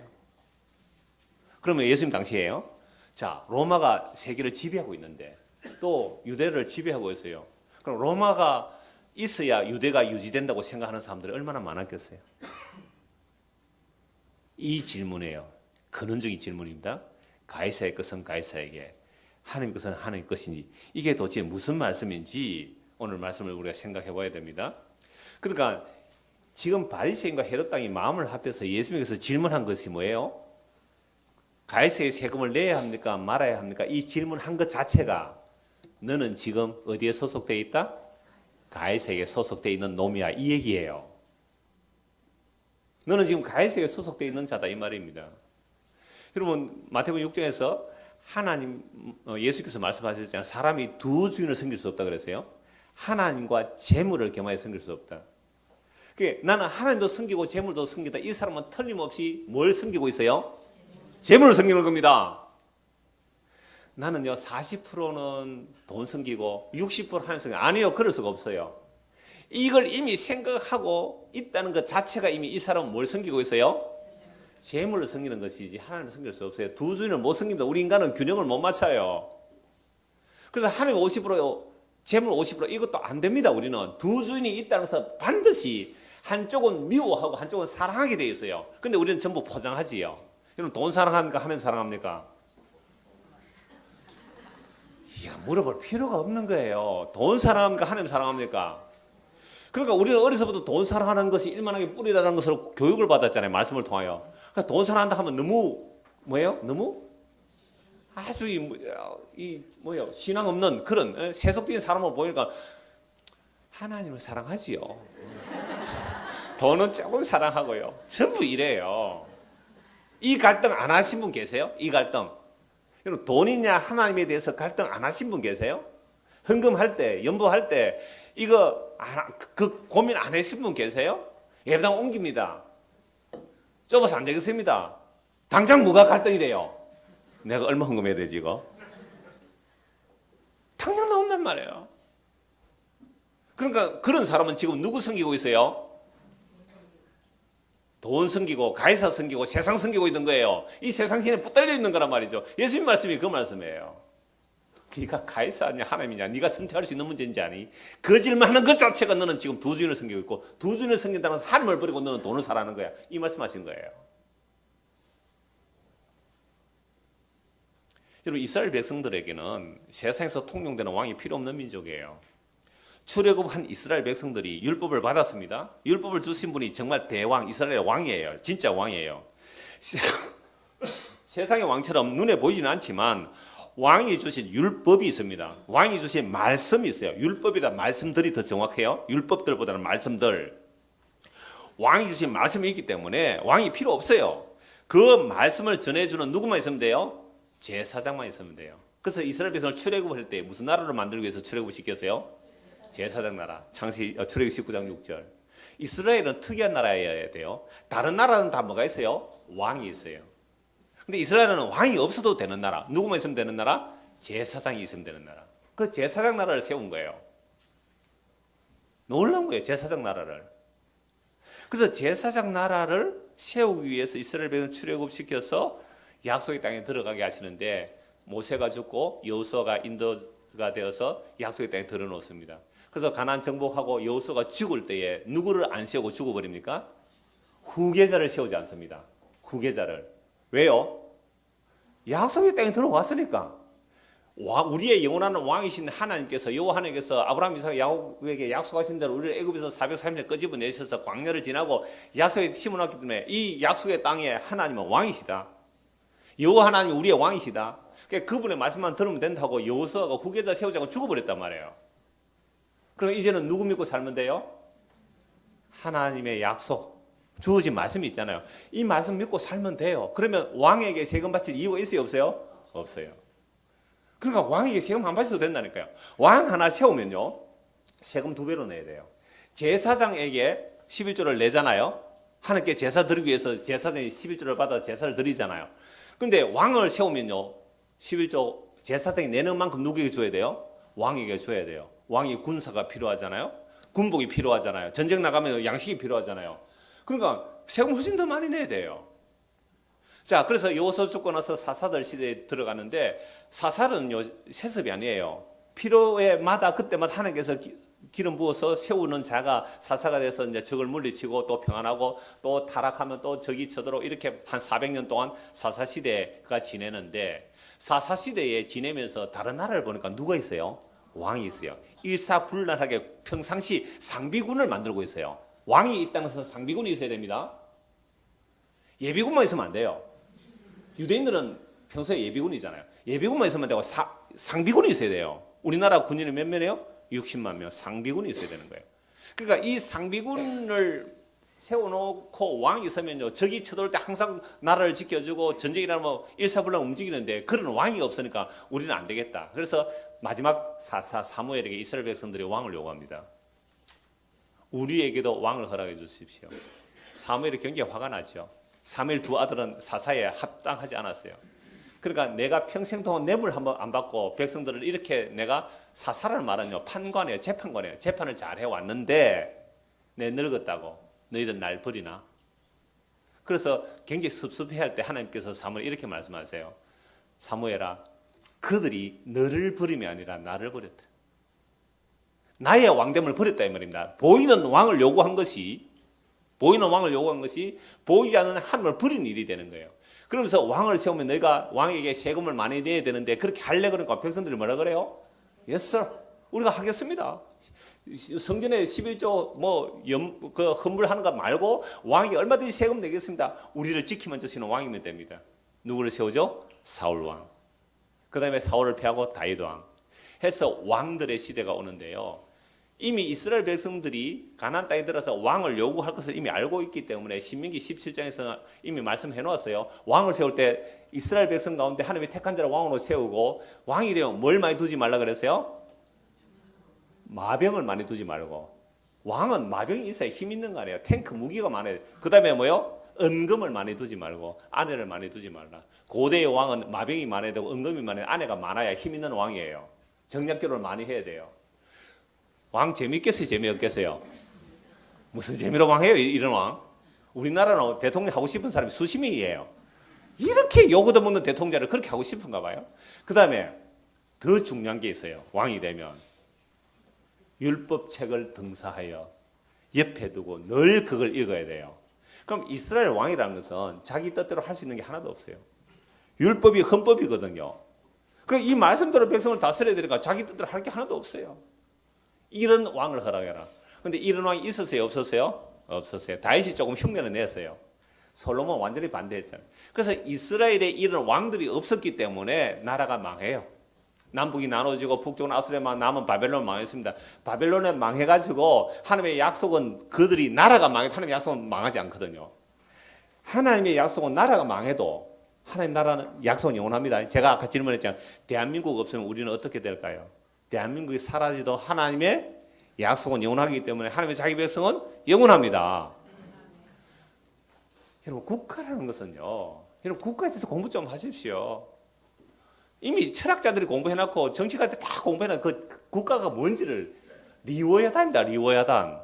그러면 예수님 당시에요. 자, 로마가 세계를 지배하고 있는데 또 유대를 지배하고 있어요. 그럼 로마가 있어야 유대가 유지된다고 생각하는 사람들이 얼마나 많았겠어요? 이 질문이에요. 근원적인 질문입니다. 가이사의 것은 가이사에게, 하나님 것은 하나님 것인지, 이게 도대체 무슨 말씀인지 오늘 말씀을 우리가 생각해 봐야 됩니다. 그러니까 지금 바리새인과 헤롯 당이 마음을 합해서 예수님께서 질문한 것이 뭐예요? 가이사의 세금을 내야 합니까? 말아야 합니까? 이 질문한 것 자체가 너는 지금 어디에 소속되어 있다? 가이사에게 소속되어 있는 놈이야, 이 얘기예요. 너는 지금 가이사에게 소속되어 있는 자다, 이 말입니다. 여러분, 마태복음 6장에서 하나님, 예수께서 말씀하셨잖아요. 사람이 두 주인을 섬길 수 없다 그랬어요. 하나님과 재물을 겸하여 섬길 수 없다. 나는 하나님도 섬기고 재물도 섬기다. 이 사람은 틀림없이 뭘 섬기고 있어요? 재물을 섬기는 겁니다. 나는요, 40%는 돈 섬기고 60% 하나님 섬기고. 아니요, 그럴 수가 없어요. 이걸 이미 생각하고 있다는 것 자체가 이미 이 사람은 뭘 섬기고 있어요? 재물을 섬기는 것이지 하나님을 섬길 수 없어요. 두 주인을 못 섬긴다. 우리 인간은 균형을 못 맞춰요. 그래서 하나님 50%, 재물 50% 이것도 안 됩니다. 우리는 두 주인이 있다는 것은 반드시 한쪽은 미워하고 한쪽은 사랑하게 돼 있어요. 근데 우리는 전부 포장하지요. 여러분, 돈 사랑합니까? 하나님 사랑합니까? 이거 물어볼 필요가 없는 거예요. 돈 사랑합니까? 하나님 사랑합니까? 그러니까 우리는 어려서부터 돈 사랑하는 것이 일만하게 뿌리다는 것을 교육을 받았잖아요. 말씀을 통하여. 그러니까 돈 사랑한다 하면 너무 뭐예요? 너무 아주 신앙 없는 그런 세속적인 사람으로 보이니까 하나님을 사랑하지요. 돈은 조금 사랑하고요. 전부 이래요. 이 갈등 안 하신 분 계세요? 이 갈등. 여러분, 돈이냐 하나님에 대해서 갈등 안 하신 분 계세요? 헌금할 때, 연보할 때 이거 그 고민 안 하신 분 계세요? 예배당 옮깁니다. 좁아서 안 되겠습니다. 당장 뭐가 갈등이 돼요? 내가 얼마 헌금해야 되지 이거? 당장 나온단 말이에요. 그러니까 그런 사람은 지금 누구 섬기고 있어요? 돈 섬기고 가이사 섬기고 세상 섬기고 있는 거예요. 이 세상 신에 붙들려 있는 거란 말이죠. 예수님 말씀이 그 말씀이에요. 네가 가이사냐 하나님이냐 네가 선택할 수 있는 문제인지 아니? 그 질문하는 것 자체가 너는 지금 두 주인을 섬기고 있고 두 주인을 섬긴다는 하나님을 버리고 너는 돈을 사라는 거야. 이 말씀하신 거예요. 여러분 이스라엘 백성들에게는 세상에서 통용되는 왕이 필요 없는 민족이에요. 출애굽한 이스라엘 백성들이 율법을 받았습니다. 율법을 주신 분이 정말 대왕, 이스라엘의 왕이에요. 진짜 왕이에요. 세상의 왕처럼 눈에 보이지는 않지만 왕이 주신 율법이 있습니다. 왕이 주신 말씀이 있어요. 율법이다 말씀들이 더 정확해요. 율법들보다는 말씀들. 왕이 주신 말씀이 있기 때문에 왕이 필요 없어요. 그 말씀을 전해주는 누구만 있으면 돼요? 제사장만 있으면 돼요. 그래서 이스라엘 백성을 출애굽할 때 무슨 나라를 만들기 위해서 출애굽을 시켰어요? 제사장 나라. 창세기 출애굽 19장 6절. 이스라엘은 특이한 나라여야 돼요. 다른 나라는 다 뭐가 있어요? 왕이 있어요. 근데 이스라엘은 왕이 없어도 되는 나라. 누구만 있으면 되는 나라? 제사장이 있으면 되는 나라. 그래서 제사장 나라를 세운 거예요. 놀라운 거예요. 제사장 나라를. 그래서 제사장 나라를 세우기 위해서 이스라엘 백성을 출애굽시켜서 약속의 땅에 들어가게 하시는데 모세가 죽고 여호수아가 인도가 되어서 약속의 땅에 들어놓습니다. 그래서 가나안 정복하고 여호수아가 죽을 때에 누구를 안 세우고 죽어버립니까? 후계자를 세우지 않습니다. 후계자를. 왜요? 약속의 땅에 들어왔으니까. 우리의 영원한 왕이신 하나님께서 여호와 하나님께서 아브라함, 이삭, 야곱에게 약속하신 대로 우리를 애굽에서 430년 끄집어내셔서 광야를 지나고 약속에 심어놨기 때문에 이 약속의 땅에 하나님은 왕이시다. 여호와 하나님이 우리의 왕이시다. 그러니까 그분의 말씀만 들으면 된다고 여호수아가 후계자 세우자고 죽어버렸단 말이에요. 그럼 이제는 누구 믿고 살면 돼요? 하나님의 약속. 주어진 말씀이 있잖아요. 이 말씀 믿고 살면 돼요. 그러면 왕에게 세금 바칠 이유가 있어요? 없어요? 없어요. 그러니까 왕에게 세금 안 바쳐도 된다니까요. 왕 하나 세우면요. 세금 2배로 내야 돼요. 제사장에게 11조를 내잖아요. 하나님께 제사 드리기 위해서 제사장이 11조를 받아 제사를 드리잖아요. 그런데 왕을 세우면요. 11조 제사장이 내는 만큼 누구에게 줘야 돼요? 왕에게 줘야 돼요. 왕이 군사가 필요하잖아요. 군복이 필요하잖아요. 전쟁 나가면 양식이 필요하잖아요. 그러니까 세금 훨씬 더 많이 내야 돼요. 자, 그래서 여호수아 죽고 나서 사사들 시대에 들어가는데 사살은요 세습이 아니에요. 필요에마다 그때마다 하나님께서 기름 부어서 세우는 자가 사사가 돼서 이제 적을 물리치고 또 평안하고 또 타락하면 또 적이 쳐들어 이렇게 한 400년 동안 사사 시대가 지내는데 사사 시대에 지내면서 다른 나라를 보니까 누가 있어요? 왕이 있어요. 일사불란하게 평상시 상비군을 만들고 있어요. 왕이 이 땅에서 상비군이 있어야 됩니다. 예비군만 있으면 안 돼요. 유대인들은 평소에 예비군이잖아요. 예비군만 있으면 되고 상비군이 있어야 돼요. 우리나라 군인이 몇 명이에요? 60만 명. 상비군이 있어야 되는 거예요. 그러니까 이 상비군을 세워놓고 왕이 서면요 적이 쳐들어올 때 항상 나라를 지켜주고 전쟁이라면 뭐 일사불란 움직이는데 그런 왕이 없으니까 우리는 안 되겠다. 그래서 마지막 사사 사무엘에게 이스라엘 백성들이 왕을 요구합니다. 우리에게도 왕을 허락해 주십시오. 사무엘이 굉장히 화가 났죠. 사무엘 두 아들은 사사에 합당하지 않았어요. 그러니까 내가 평생 동안 뇌물 한번 안 받고 백성들을 이렇게 내가 사사를 말하냐 판관이에요. 재판관이에요. 재판을 잘 해왔는데 내 늙었다고 너희들 날 버리나? 그래서 굉장히 섭섭해할 때 하나님께서 사무엘 이렇게 말씀하세요. 사무엘아 그들이 너를 버림이 아니라 나를 버렸다. 나의 왕됨을 버렸다 이 말입니다. 보이는 왕을 요구한 것이 보이지 않는 하나님을 버린 일이 되는 거예요. 그러면서 왕을 세우면 너희가 왕에게 세금을 많이 내야 되는데 그렇게 하려고 그러니까 백성들이 뭐라 그래요? Yes sir. 우리가 하겠습니다. 성전에 11조 그 헌물하는 것 말고 왕이 얼마든지 세금 내겠습니다. 우리를 지키면 주시는 왕이면 됩니다. 누구를 세우죠? 사울 왕. 그 다음에 사울을 패하고 다윗 왕. 해서 왕들의 시대가 오는데요. 이미 이스라엘 백성들이 가나안 땅에 들어서 왕을 요구할 것을 이미 알고 있기 때문에 신명기 17장에서 이미 말씀해 놓았어요. 왕을 세울 때 이스라엘 백성 가운데 하나님이 택한 자를 왕으로 세우고 왕이 되면 뭘 많이 두지 말라 그랬어요? 마병을 많이 두지 말고. 왕은 마병이 있어야 힘 있는 거 아니에요. 탱크 무기가 많아요. 그 다음에 뭐요? 은금을 많이 두지 말고 아내를 많이 두지 말라. 고대의 왕은 마병이 많아야 되고 은금이 많아야 되고 아내가 많아야 힘 있는 왕이에요. 정략 결혼을 많이 해야 돼요. 왕 재밌겠어요? 재미없겠어요? 무슨 재미로 왕해요? 이런 왕? 우리나라는 대통령 하고 싶은 사람이 수십 명이에요. 이렇게 욕 얻어먹는 대통령을 그렇게 하고 싶은가 봐요. 그 다음에 더 중요한 게 있어요. 왕이 되면 율법책을 등사하여 옆에 두고 늘 그걸 읽어야 돼요. 그럼 이스라엘 왕이라는 것은 자기 뜻대로 할 수 있는 게 하나도 없어요. 율법이 헌법이거든요. 그럼 이 말씀대로 백성을 다스려야 되니까 자기 뜻대로 할 게 하나도 없어요. 이런 왕을 허락해라. 근데 이런 왕이 있었어요? 없었어요? 없었어요. 다윗이 조금 흉내를 냈어요. 솔로몬 완전히 반대했잖아요. 그래서 이스라엘에 이런 왕들이 없었기 때문에 나라가 망해요. 남북이 나눠지고 북쪽은 아수르만 남은 바벨론 망했습니다. 바벨론에 망해가지고 하나님의 약속은 그들이 나라가 망해도 하나님의 약속은 망하지 않거든요. 하나님의 약속은 나라가 망해도 하나님 나라는 약속은 영원합니다. 제가 아까 질문했잖아요. 대한민국 없으면 우리는 어떻게 될까요? 대한민국이 사라지도 하나님의 약속은 영원하기 때문에 하나님의 자기 백성은 영원합니다. 여러분 국가라는 것은요. 여러분 국가에 대해서 공부 좀 하십시오. 이미 철학자들이 공부해놨고 정치가들 다 공부해놨 그 국가가 뭔지를 리워야단입니다. 리워야단.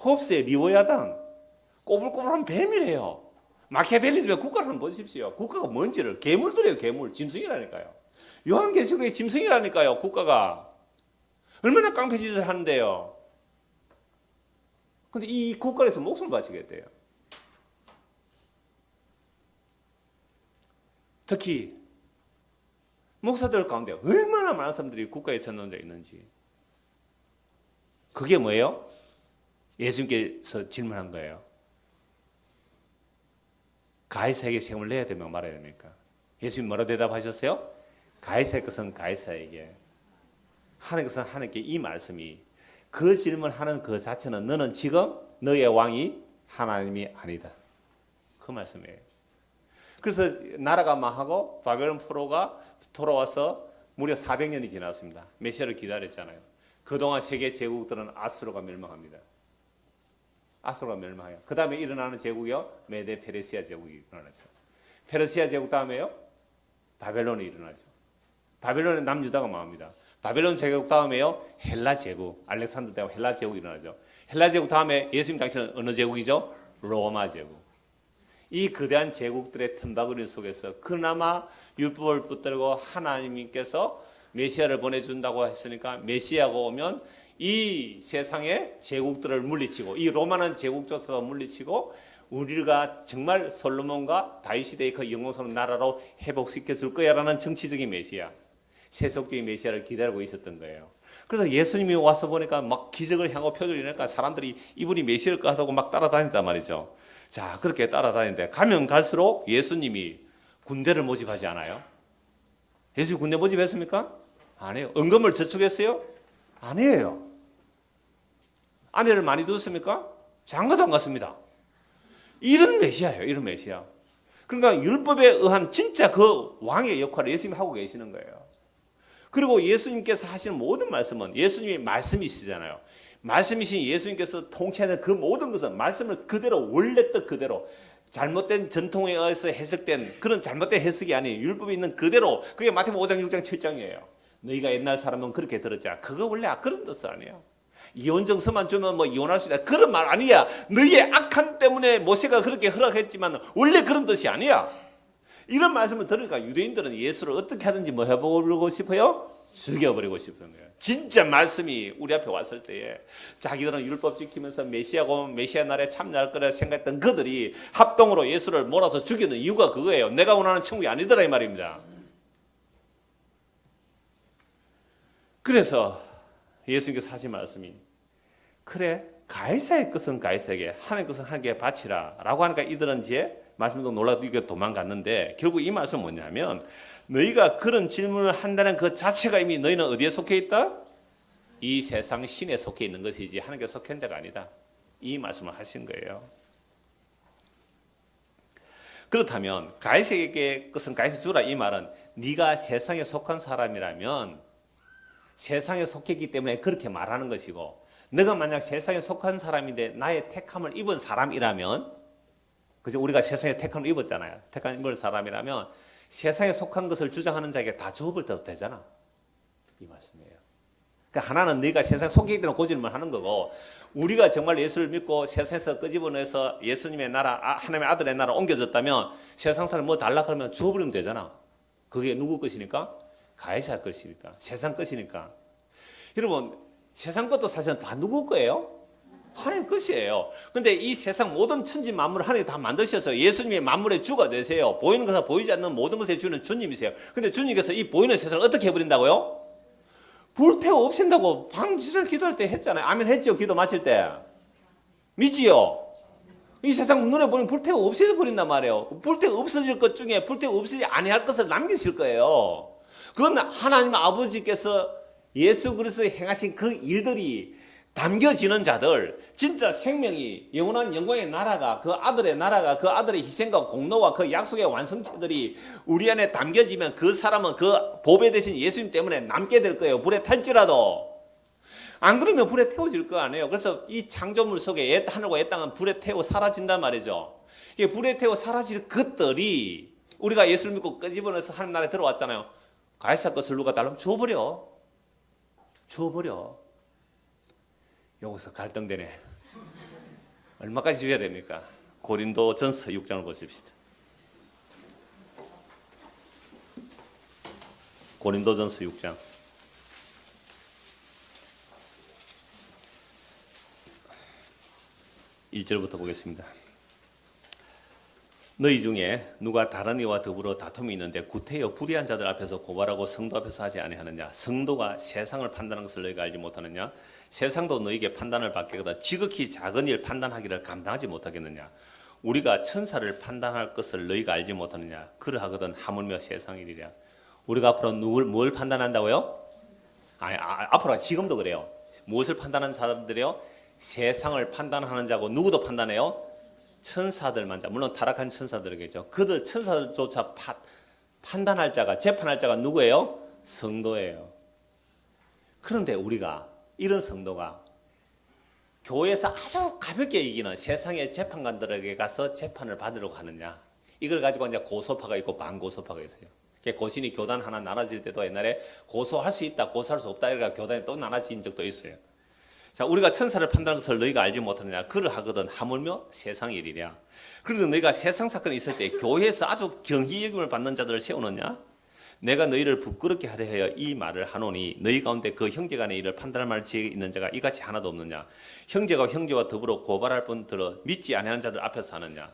홉스의 리워야단. 꼬불꼬불한 뱀이래요. 마키아벨리즘의 국가를 한번 보십시오. 국가가 뭔지를. 괴물들이에요. 괴물. 짐승이라니까요. 요한계시록의 짐승이라니까요. 국가가. 얼마나 깡패짓을 하는데요. 근데 이 국가에서 목숨을 바치겠대요. 특히 목사들 가운데 얼마나 많은 사람들이 국가에 전도자 있는지. 그게 뭐예요? 예수님께서 질문한 거예요. 가이사에게 책임을 내야 되면 말아야 됩니까? 예수님 뭐라 대답하셨어요? 가이사의 것은 가이사에게, 하나님의 것은 하나님께. 이 말씀이, 그 질문하는 그 자체는 너는 지금 너의 왕이 하나님이 아니다. 그 말씀이에요. 그래서 나라가 망하고 바벨론 포로가 돌아와서 무려 400년이 지났습니다. 메시아를 기다렸잖아요. 그동안 세계 제국들은 아수르가 멸망합니다. 아수르가 멸망해요. 그 다음에 일어나는 제국이요, 메데 페르시아 제국이 일어나죠. 페르시아 제국 다음에요, 바벨론이 일어나죠. 바벨론의 남유다가 망합니다. 바벨론 제국 다음에요, 헬라 제국, 알렉산더 대왕 헬라 제국이 일어나죠. 헬라 제국 다음에 예수님 당시는 어느 제국이죠? 로마 제국. 이 거대한 제국들의 틈바구니 속에서 그나마 율법을 붙들고 하나님께서 메시아를 보내준다고 했으니까 메시아가 오면 이 세상의 제국들을 물리치고, 이 로마는 제국조차가 물리치고 우리가 정말 솔로몬과 다윗 시대의 그 영광스러운 나라로 회복시켜 줄 거야라는 정치적인 메시아, 세속적인 메시아를 기다리고 있었던 거예요. 그래서 예수님이 와서 보니까 막 기적을 향하고 표적을 이러니까 사람들이 이분이 메시아일 것 같다고 막 따라다닌단 말이죠. 자, 그렇게 따라다니는데 가면 갈수록 예수님이 군대를 모집하지 않아요? 예수 군대 모집했습니까? 안 해요. 은금을 저축했어요? 아니에요. 아내를 많이 두었습니까? 장가도 안 갔습니다. 이런 메시아예요. 이런 메시아. 그러니까 율법에 의한 진짜 그 왕의 역할을 예수님이 하고 계시는 거예요. 그리고 예수님께서 하시는 모든 말씀은 예수님이 말씀이시잖아요. 말씀이신 예수님께서 통치하는 그 모든 것은 말씀을 그대로, 원래 뜻 그대로, 잘못된 전통에 의해서 해석된 그런 잘못된 해석이 아니에요. 율법이 있는 그대로. 그게 마태복음 5장, 6장, 7장이에요. 너희가 옛날 사람은 그렇게 들었잖아. 그거 원래 그런 뜻은 아니에요. 이혼정서만 주면 뭐 이혼할 수 있다, 그런 말 아니야. 너희의 악함 때문에 모세가 그렇게 허락했지만 원래 그런 뜻이 아니야. 이런 말씀을 들으니까 유대인들은 예수를 어떻게 하든지 뭐 해보고 싶어요? 죽여버리고 싶은 거예요. 진짜 말씀이 우리 앞에 왔을 때에 자기들은 율법 지키면서 메시아가 오면 메시아 날에 참여할 거라 생각했던 그들이 합동으로 예수를 몰아서 죽이는 이유가 그거예요. 내가 원하는 천국이 아니더라 이 말입니다. 그래서 예수님께서 하신 말씀이, 그래 가이사의 것은 가이사에게, 하나님의 것은 하나님께 바치라 라고 하니까 이들은 이제 말씀도 놀라고 이게 도망갔는데, 결국 이 말씀은 뭐냐면, 너희가 그런 질문을 한다는 그 자체가 이미 너희는 어디에 속해 있다? 이 세상 신에 속해 있는 것이지 하나님께 속한 자가 아니다. 이 말씀을 하신 거예요. 그렇다면 가이사에게 것은 가이사 주라 이 말은, 네가 세상에 속한 사람이라면 세상에 속했기 때문에 그렇게 말하는 것이고, 너가 만약 세상에 속한 사람인데 나의 택함을 입은 사람이라면 그죠? 우리가 세상에 택함을 입었잖아요. 택함을 입을 사람이라면 세상에 속한 것을 주장하는 자에게 다 줘버려도 되잖아. 이 말씀이에요. 그러니까 하나는 네가 세상에 속해 있는 고집만 하는 거고, 우리가 정말 예수를 믿고 세상에서 끄집어내서 예수님의 나라, 하나님의 아들의 나라 옮겨졌다면 세상 사람 뭐 달라 그러면 주워버리면 되잖아. 그게 누구 것이니까? 가해사 것이니까. 세상 것이니까. 여러분, 세상 것도 사실은 다 누구 거예요? 하나님 것이에요. 근데 이 세상 모든 천지 만물을 하나님이 다 만드셔서 예수님의 만물의 주가 되세요. 보이는 것과 보이지 않는 모든 것의 주는 주님이세요. 근데 주님께서 이 보이는 세상을 어떻게 해버린다고요? 불태워 없앤다고 방지를 기도할 때 했잖아요. 아멘 했죠? 기도 마칠 때. 믿지요? 이 세상 눈에 보이는 불태워 없애버린단 말이에요. 불태워 없어질 것 중에 불태워 없애지 아니할 것을 남기실 거예요. 그건 하나님 아버지께서 예수 그리스도의 행하신 그 일들이 담겨지는 자들, 진짜 생명이 영원한 영광의 나라가, 그 아들의 나라가, 그 아들의 희생과 공로와 그 약속의 완성체들이 우리 안에 담겨지면 그 사람은 그 보배 되신 예수님 때문에 남게 될 거예요. 불에 탈지라도. 안 그러면 불에 태워질 거 아니에요. 그래서 이 창조물 속에 하늘과 이 땅은 불에 태워 사라진단 말이죠. 이게 불에 태워 사라질 것들이 우리가 예수를 믿고 끄집어내서 하나님 나라에 들어왔잖아요. 가이사 것을 누가 달라면 줘버려. 여기서 갈등되네. 얼마까지 줘야 됩니까? 고린도전서 6장을 보십시다. 고린도전서 6장. 1절부터 보겠습니다. 너희 중에 누가 다른 이와 더불어 다툼이 있는데 구태여 불의한 자들 앞에서 고발하고 성도 앞에서 하지 아니하느냐? 성도가 세상을 판단하는 것을 너희가 알지 못하느냐? 세상도 너희에게 판단을 받겠거든 지극히 작은 일 판단하기를 감당하지 못하겠느냐? 우리가 천사를 판단할 것을 너희가 알지 못하느냐? 그러하거든 하물며 세상 일이랴. 우리가 앞으로 뭘 판단한다고요? 앞으로 지금도 그래요. 무엇을 판단하는 사람들이요? 세상을 판단하는 자고 누구도 판단해요? 천사들만 자. 물론 타락한 천사들이겠죠. 그들 천사들조차 판단할 자가, 재판할 자가 누구예요? 성도예요. 그런데 우리가 이런 성도가 교회에서 아주 가볍게 이기는 세상의 재판관들에게 가서 재판을 받으려고 하느냐? 이걸 가지고 이제 고소파가 있고 반고소파가 있어요. 고신이 교단 하나 나눠질 때도 옛날에 고소할 수 있다, 고소할 수 없다 이래가 교단이 또 나눠진 적도 있어요. 자, 우리가 천사를 판단하는 것을 너희가 알지 못하느냐? 그러하거든 하물며 세상 일이랴. 그래도 너희가 세상 사건이 있을 때 교회에서 아주 경히 여김을 받는 자들을 세우느냐? 내가 너희를 부끄럽게 하려 하여 이 말을 하노니 너희 가운데 그 형제간의 일을 판단할 만한 지혜가 있는 자가 이같이 하나도 없느냐? 형제가 형제와 더불어 고발할 뿐더러 믿지 아니하는 자들 앞에서 하느냐?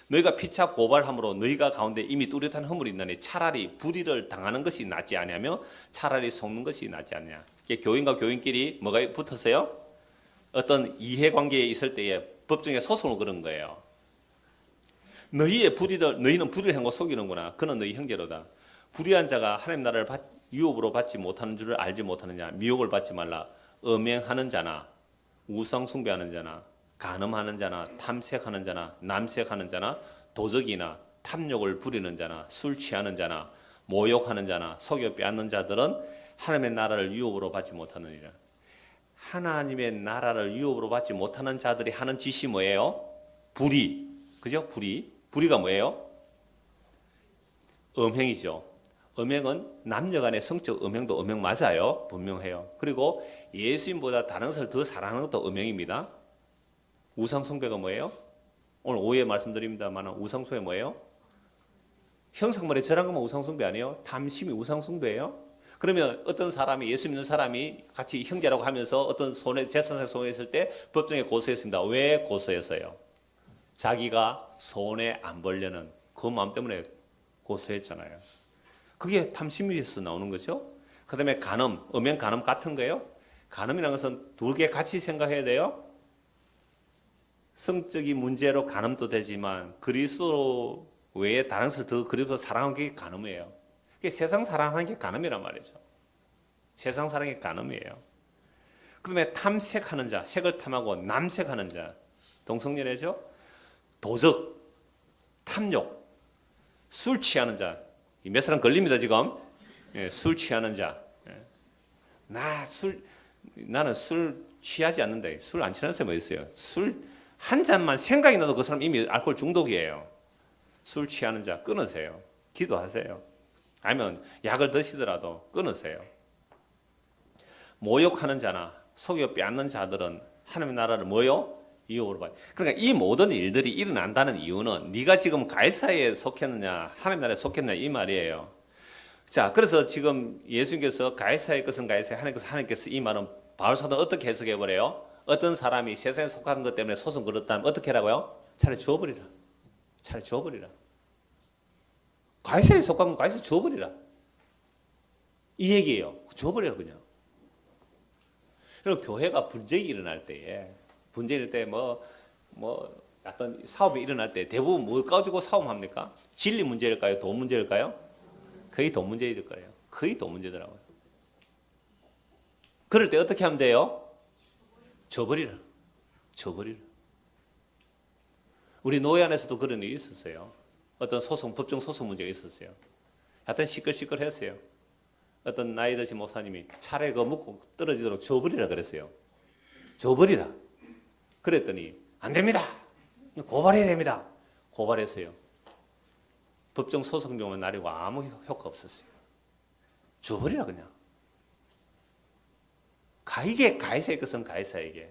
너희가 피차 고발함으로 너희가 가운데 이미 뚜렷한 허물이 있나니 차라리 불의를 당하는 것이 낫지 아니하며 차라리 속는 것이 낫지 않느냐? 교인과 교인끼리 뭐가 붙었어요? 어떤 이해관계에 있을 때에 법정에 소송을 걸은 거예요. 너희는 불의를 한 거 속이는구나. 그는 너희 형제로다. 불의한 자가 하나님 나라를 유업으로 받지 못하는 줄을 알지 못하느냐. 미혹을 받지 말라. 음행하는 자나 우상 숭배하는 자나 간음하는 자나 탐색하는 자나 남색하는 자나 도적이나 탐욕을 부리는 자나 술 취하는 자나 모욕하는 자나 속여 빼앗는 자들은 하나님의 나라를 유업으로 받지 못하느니라. 하나님의 나라를 유업으로 받지 못하는 자들이 하는 짓이 뭐예요? 불의. 그죠? 불의가 뭐예요? 음행이죠. 음행은 남녀간의 성적 음행도 음행 맞아요. 분명해요. 그리고 예수님보다 다른 것을 더 사랑하는 것도 음행입니다. 우상숭배가 뭐예요? 오늘 오후에 말씀드립니다만 우상숭배 뭐예요? 형상물에 절한 것만 우상숭배 아니에요? 탐심이 우상숭배예요? 그러면 어떤 사람이 예수 믿는 사람이 같이 형제라고 하면서 어떤 재산상 손해했을 때 법정에 고소했습니다. 왜 고소했어요? 자기가 손해 안 보려는 그 마음 때문에 고소했잖아요. 그게 탐심에서 나오는 거죠. 그 다음에 간음, 음행 간음 같은 거예요. 간음이라는 것은 두 개 같이 생각해야 돼요. 성적인 문제로 간음도 되지만 그리스도 외에 다른 것을 더 그리스도 사랑하는 게 간음이에요. 세상 사랑하는 게 간음이란 말이죠. 세상 사랑이 간음이에요. 그 다음에 탐색하는 자, 색을 탐하고 남색하는 자, 동성연애죠. 도적, 탐욕, 술 취하는 자. 몇 사람 걸립니다 지금. 술 취하는 자. 나는 술 취하지 않는다. 술 안 취하는 사람이 있어요. 술 한 잔만 생각이 나도 그 사람 이미 알코올 중독이에요. 술 취하는 자 끊으세요. 기도하세요. 아니면 약을 드시더라도 끊으세요. 모욕하는 자나 속여 빼앗는 자들은 하나님의 나라를 뭐요? 이용으로 봐요. 그러니까 이 모든 일들이 일어난다는 이유는 네가 지금 가이사에 속했느냐 하나님 나라에 속했느냐 이 말이에요. 자, 그래서 지금 예수님께서 가이사의 것은 가이사에 하나님 것은 하나님께서 이 말은 바울 사도는 어떻게 해석해 버려요? 어떤 사람이 세상에 속한 것 때문에 소송 걸었다면 어떻게 하라고요? 차라리 줘버리라. 차라리 줘버리라. 가이사에 속한 건 가이사에 줘버리라. 이 얘기예요. 줘버리라 그냥. 그리고 교회가 분쟁이 일어날 때에 분쟁일 때 어떤 사업이 일어날 때 대부분 뭐 가지고 싸움합니까? 진리 문제일까요? 돈 문제일까요? 거의 돈 문제일 거예요. 거의 돈 문제더라고요. 그럴 때 어떻게 하면 돼요? 줘버리라. 줘버리라. 우리 노예 안에서도 그런 일이 있었어요. 어떤 소송, 법정 소송 문제가 있었어요. 하여튼 시끌시끌했어요. 어떤 나이 드신 목사님이 차라리 그거 묻고 떨어지도록 줘버리라 그랬어요. 줘버리라. 그랬더니 안 됩니다. 고발해야 됩니다. 고발했어요. 법정 소송비용은 나리고 아무 효과 없었어요. 줘버리라 그냥. 이게 가이사의 것은 가이사에게,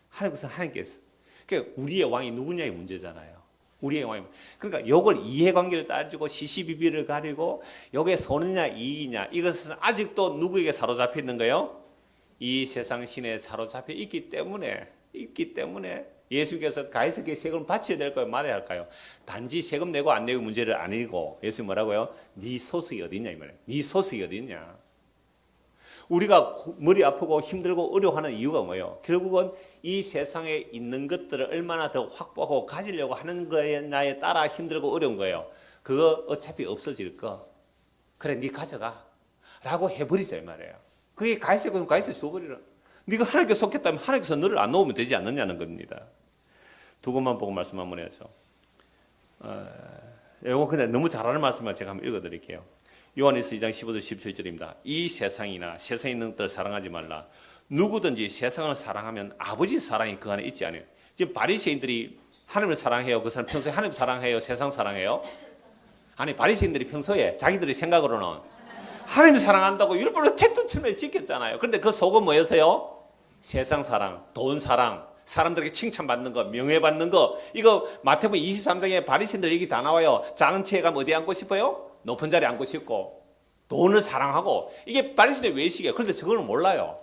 하나님 것은 하나님께서. 그러니까 우리의 왕이 누구냐의 문제잖아요. 우리의 왕이. 그러니까 요걸 이해관계를 따지고 시시비비를 가리고 요게 손이냐 이이냐 이것은 아직도 누구에게 사로잡혀 있는 거예요? 이 세상 신에 사로잡혀 있기 때문에 예수께서 가이사에게 세금을 바쳐야 될 거예요? 말아야 할까요? 단지 세금 내고 안 내고 문제를 아니고 예수 뭐라고요? 네 소득이 어디 있냐 이 말이에요. 네 소득이 어디 있냐. 우리가 머리 아프고 힘들고 어려워하는 이유가 뭐예요? 결국은 이 세상에 있는 것들을 얼마나 더 확보하고 가지려고 하는 거에 따라 힘들고 어려운 거예요. 그거 어차피 없어질 거. 그래 네 가져가 라고 해버리자 이 말이에요. 그게 가이사건 가이사 줘버리라. 네가 하나님께 속했다면 하나님께서 너를 안 놓으면 되지 않느냐는 겁니다. 두 것만 보고 말씀 한번 해야죠. 이거 그냥 너무 잘하는 말씀만 제가 한번 읽어드릴게요. 요한일서 2장 15절 17절입니다. 이 세상이나 세상에 있는 것들을 사랑하지 말라. 누구든지 세상을 사랑하면 아버지 사랑이 그 안에 있지 않아요. 지금 바리새인들이 하나님을 사랑해요? 그 사람 평소에 하나님 사랑해요? 세상 사랑해요? 아니 바리새인들이 평소에 자기들의 생각으로는 하나님을 사랑한다고 율법을 책도처럼 지켰잖아요. 그런데 그 속은 뭐였어요? 세상 사랑, 돈 사랑, 사람들에게 칭찬받는 거, 명예받는 거. 이거 마태복음 23장에 바리새인들 얘기 다 나와요. 작은 체에 가면 어디 앉고 싶어요? 높은 자리에 앉고 싶고 돈을 사랑하고. 이게 바리새인의 외식이에요. 그런데 저거는 몰라요.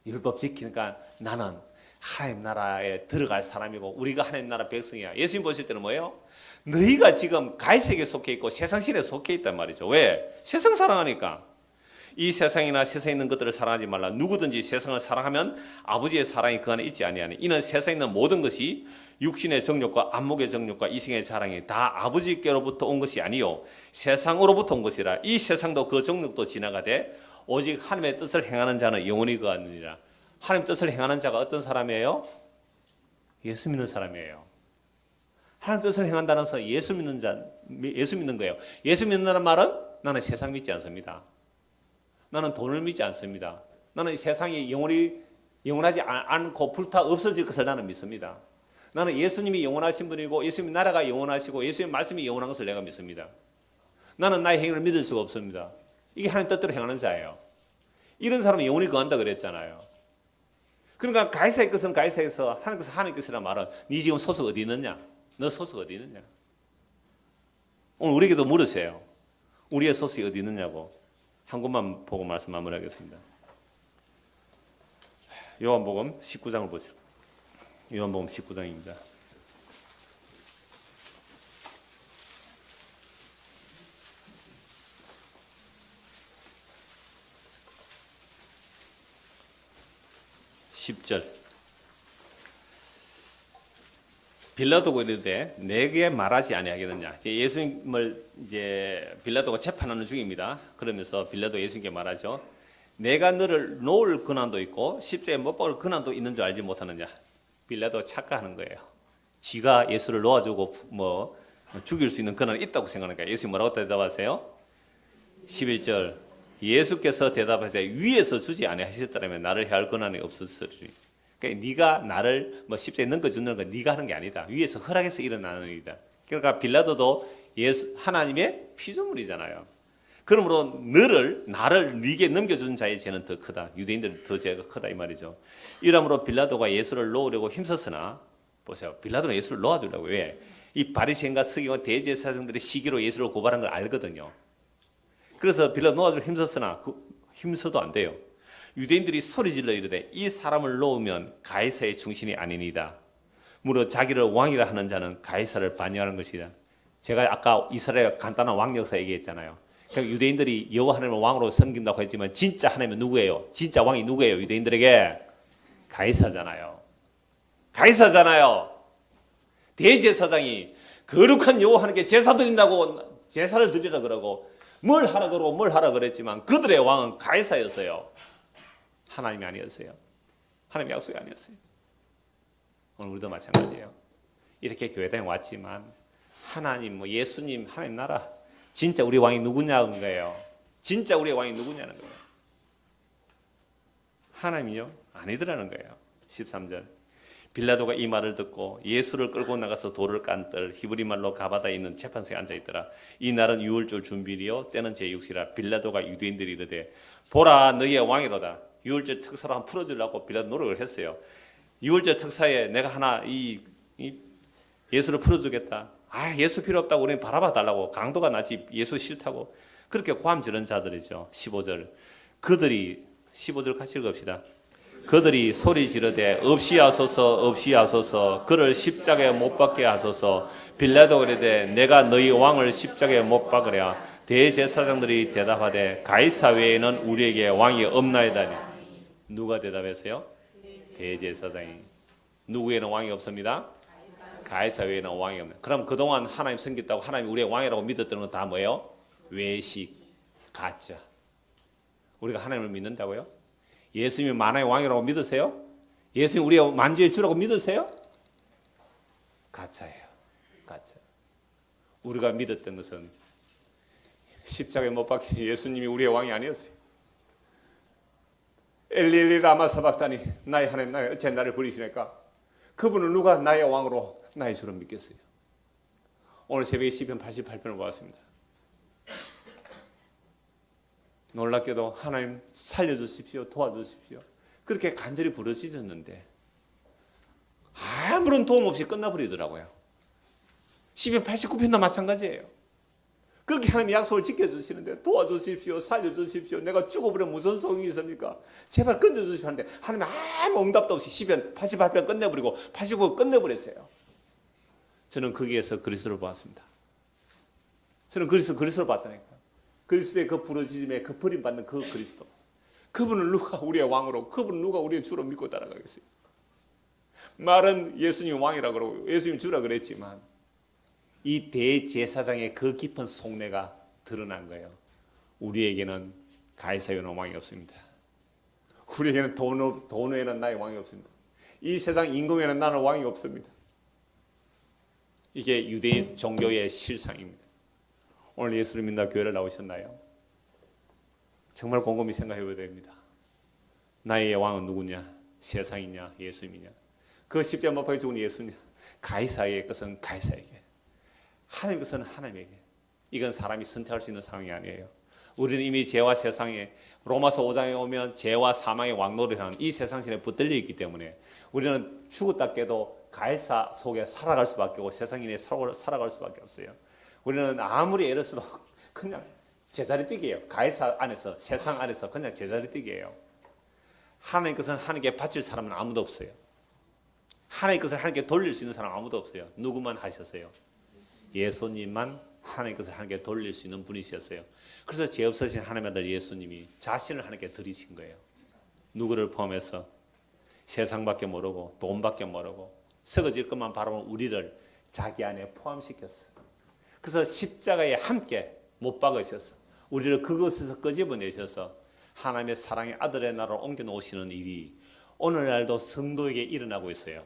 율법 지키니까 나는 하나님 나라에 들어갈 사람이고 우리가 하나님 나라 백성이야. 예수님 보실 때는 뭐예요? 너희가 지금 가이사에게 속해 있고 세상신에 속해 있단 말이죠. 왜? 세상 사랑하니까. 이 세상이나 세상에 있는 것들을 사랑하지 말라. 누구든지 세상을 사랑하면 아버지의 사랑이 그 안에 있지 아니하니 이는 세상에 있는 모든 것이 육신의 정욕과 안목의 정욕과 이생의 자랑이 다 아버지께로부터 온 것이 아니요 세상으로부터 온 것이라. 이 세상도 그 정욕도 지나가되 오직 하나님의 뜻을 행하는 자는 영원히 거하느니라. 하나님 뜻을 행하는 자가 어떤 사람이에요? 예수 믿는 사람이에요. 하나님 뜻을 행한다는 것은 예수 믿는 거예요. 예수 믿는다는 말은 나는 세상 믿지 않습니다. 나는 돈을 믿지 않습니다. 나는 세상이 영원하지 않고 불타 없어질 것을 나는 믿습니다. 나는 예수님이 영원하신 분이고 예수님 나라가 영원하시고 예수님 말씀이 영원한 것을 내가 믿습니다. 나는 나의 행위를 믿을 수가 없습니다. 이게 하나님 뜻대로 행하는 자예요. 이런 사람은 영원히 거한다 그랬잖아요. 그러니까 가이사의 것은 가이사에서 하나님 것은 하나님 것이란 말은 네 지금 소속 어디 있느냐? 너 소속 어디 있느냐? 오늘 우리에게도 물으세요. 우리의 소속이 어디 있느냐고. 한 것만 보고 말씀 마무리하겠습니다. 요한복음 19장을 보시죠. 요한복음 19장입니다. 빌라도가 이르되 내게 말하지 아니하겠느냐. 예수님을 이제 빌라도가 재판하는 중입니다. 그러면서 빌라도 예수님께 말하죠. 내가 너를 놓을 권한도 있고 십자가에 못 박을 권한도 있는 줄 알지 못하느냐. 빌라도가 착각하는 거예요. 지가 예수를 놓아주고 죽일 수 있는 권한이 있다고 생각하는 거예요. 예수님 뭐라고 대답하세요? 11절 예수께서 대답하되 위에서 주지 아니하셨다면 나를 해할 권한이 없었으리니. 그러니까 네가 나를 뭐 십자가에 넘겨주는 건 네가 하는 게 아니다. 위에서 허락해서 일어나는 일이다. 그러니까 빌라도도 예수 하나님의 피조물이잖아요. 그러므로 나를 네게 넘겨준 자의 죄는 더 크다. 유대인들은 더 죄가 크다 이 말이죠. 이러므로 빌라도가 예수를 놓으려고 힘썼으나 보세요. 빌라도는 예수를 놓아주려고. 왜? 이 바리새인과 서기관 대제사장들의 시기로 예수를 고발한 걸 알거든요. 그래서 빌라도 놓아주려 힘썼으나 힘써도 안 돼요. 유대인들이 소리질러 이르되 이 사람을 놓으면 가이사의 중심이 아니니이다. 무려 자기를 왕이라 하는 자는 가이사를 반역하는 것이다. 제가 아까 이스라엘 간단한 왕 역사 얘기했잖아요. 그러니까 유대인들이 여호와 하나님을 왕으로 섬긴다고 했지만 진짜 하나님은 누구예요? 진짜 왕이 누구예요? 유대인들에게 가이사잖아요. 가이사잖아요. 대제사장이 거룩한 여호와 하나님께 제사 드린다고 제사를 드리라 그러고 뭘 하라 그러고 뭘 하라 그랬지만 그들의 왕은 가이사였어요. 하나님이 아니었어요. 하나님의 약속이 아니었어요. 오늘 우리도 마찬가지예요. 이렇게 교회당에 왔지만 하나님, 뭐 예수님, 하나님 나라 진짜 우리 왕이 누구냐는 거예요. 진짜 우리의 왕이 누구냐는 거예요. 하나님이요? 아니더라는 거예요. 13절 빌라도가 이 말을 듣고 예수를 끌고 나가서 돌을 깐들 히브리 말로 가바다에 있는 재판소에 앉아있더라. 이 날은 유월절 준비리요 때는 제6시라. 빌라도가 유대인들이 이르되 보라 너희의 왕이로다. 유월절 특사로 한번 풀어주려고 빌라도 노력을 했어요. 유월절 특사에 내가 하나 이 예수를 풀어주겠다. 예수 필요 없다고 우리는 바라봐 달라고. 강도가 나지 예수 싫다고. 그렇게 고함 지른 자들이죠. 15절 그들이 15절 같이 읽읍시다. 그들이 소리 지르되 없이 하소서 없이 하소서 그를 십자가에 못 박게 하소서. 빌라도가 이르되 내가 너희 왕을 십자가에 못 박으랴. 대제사장들이 대답하되 가이사 외에는 우리에게 왕이 없나이다니. 누가 대답했어요? 대제사장이. 누구에는 왕이 없습니다. 가이사 외에는 왕이 없네. 그럼 그동안 하나님 섬겼다고 하나님 우리의 왕이라고 믿었던 건 다 뭐예요? 외식, 가짜. 우리가 하나님을 믿는다고요? 예수님이 만왕의 왕이라고 믿으세요? 예수님 우리의 만주의 주라고 믿으세요? 가짜예요. 가짜. 우리가 믿었던 것은 십자가에 못 박히신 예수님이 우리의 왕이 아니었어요. 엘리 라마 사박다니 나의 하나님 나의 어찌 나를 버리시니까. 그분은 누가 나의 왕으로 나의 주로 믿겠어요. 오늘 새벽에 시편 88편을 보았습니다. 놀랍게도 하나님 살려주십시오 도와주십시오 그렇게 간절히 부르짖었는데 아무런 도움 없이 끝나버리더라고요. 시편 89편도 마찬가지예요. 그렇게 하나님 약속을 지켜주시는데 도와주십시오 살려주십시오 내가 죽어버리면 무슨 소용이 있습니까? 제발 건져주십시오 하는데 하나님 아무 응답도 없이 시편 88편 끝내버리고 89편 끝내버렸어요. 저는 거기에서 그리스도를 보았습니다. 저는 그리스도를 봤다니까요. 그리스도의 그 부르짖음에 그 버림받는 그 그리스도. 그분을 누가 우리의 왕으로, 그분을 누가 우리의 주로 믿고 따라가겠어요? 말은 예수님 왕이라고 그러고 예수님 주라 그랬지만 이 대제사장의 그 깊은 속내가 드러난 거예요. 우리에게는 가이사의 왕이 없습니다. 우리에게는 돈 외에는 나의 왕이 없습니다. 이 세상 임금에는 나는 왕이 없습니다. 이게 유대인 종교의 실상입니다. 오늘 예수를 믿나 교회를 나오셨나요? 정말 곰곰이 생각해 봐야 됩니다. 나의 왕은 누구냐? 세상이냐? 예수님이냐? 그 십자가 못 박혀 죽은 예수냐? 가이사의 것은 가이사에게, 하나님의 것은 하나님에게. 이건 사람이 선택할 수 있는 상황이 아니에요. 우리는 이미 죄와 세상에, 로마서 5장에 오면 죄와 사망의 왕노릇하는 이 세상신에 붙들려 있기 때문에 우리는 죽었다 깨도 가이사 속에 살아갈 수밖에 없고 세상인의 살아갈 수밖에 없어요. 우리는 아무리 애를 써도 그냥 제자리 뛰기예요. 가이사 안에서, 세상 안에서 그냥 제자리 뛰기예요. 하나님 것은 하나님께 바칠 사람은 아무도 없어요. 하나님 것을 하나님께 돌릴 수 있는 사람 아무도 없어요. 누구만 하셨어요? 예수님만 하나님 것을 하나님께 돌릴 수 있는 분이셨어요. 그래서 죄 없으신 하나님의 아들 예수님이 자신을 하나님께 드리신 거예요. 누구를 포함해서? 세상밖에 모르고 돈밖에 모르고 썩어질 것만 바라보는 우리를 자기 안에 포함시켰어. 그래서 십자가에 함께 못 박으셔서 우리를 그것에서 끄집어내셔서 하나님의 사랑의 아들의 나라로 옮겨놓으시는 일이 오늘날도 성도에게 일어나고 있어요.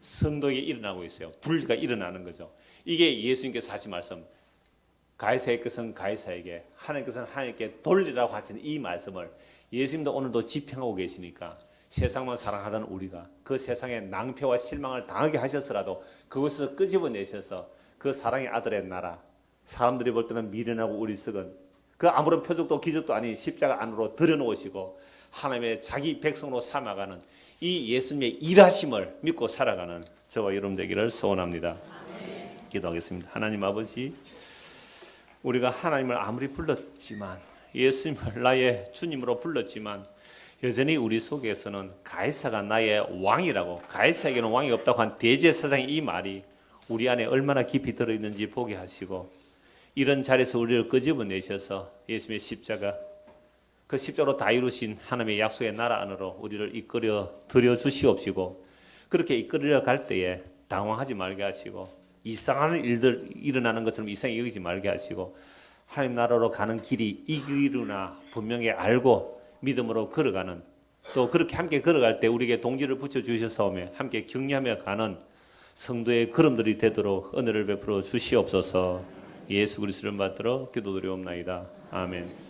성도에게 일어나고 있어요. 분리가 일어나는 거죠. 이게 예수님께서 하신 말씀, 가이사의 것은 가이사에게, 하나님의 것은 하나님께 돌리라고 하시는 이 말씀을 예수님도 오늘도 집행하고 계시니까 세상만 사랑하던 우리가 그 세상에 낭패와 실망을 당하게 하셨으라도 그것을 끄집어내셔서 그 사랑의 아들의 나라, 사람들이 볼 때는 미련하고 어리석은 그 아무런 표적도 기적도 아닌 십자가 안으로 들여놓으시고 하나님의 자기 백성으로 삼아가는 이 예수님의 일하심을 믿고 살아가는 저와 여러분 되기를 소원합니다. 기도하겠습니다. 하나님 아버지, 우리가 하나님을 아무리 불렀지만, 예수님을 나의 주님으로 불렀지만 여전히 우리 속에서는 가이사가 나의 왕이라고, 가이사에게는 왕이 없다고 한 대제사장의 이 말이 우리 안에 얼마나 깊이 들어있는지 보게 하시고, 이런 자리에서 우리를 끄집어내셔서 예수님의 십자가, 그 십자가로 다 이루신 하나님의 약속의 나라 안으로 우리를 이끌어 들여 주시옵시고, 그렇게 이끌어 갈 때에 당황하지 말게 하시고, 이상한 일들 일어나는 것처럼 이상히 여기지 말게 하시고, 하나님 나라로 가는 길이 이 길이구나 분명히 알고 믿음으로 걸어가는, 또 그렇게 함께 걸어갈 때 우리에게 동지를 붙여주셔서 함께 격려하며 가는 성도의 걸음들이 되도록 은혜를 베풀어 주시옵소서. 예수 그리스도를 받들어 기도드리옵나이다. 아멘.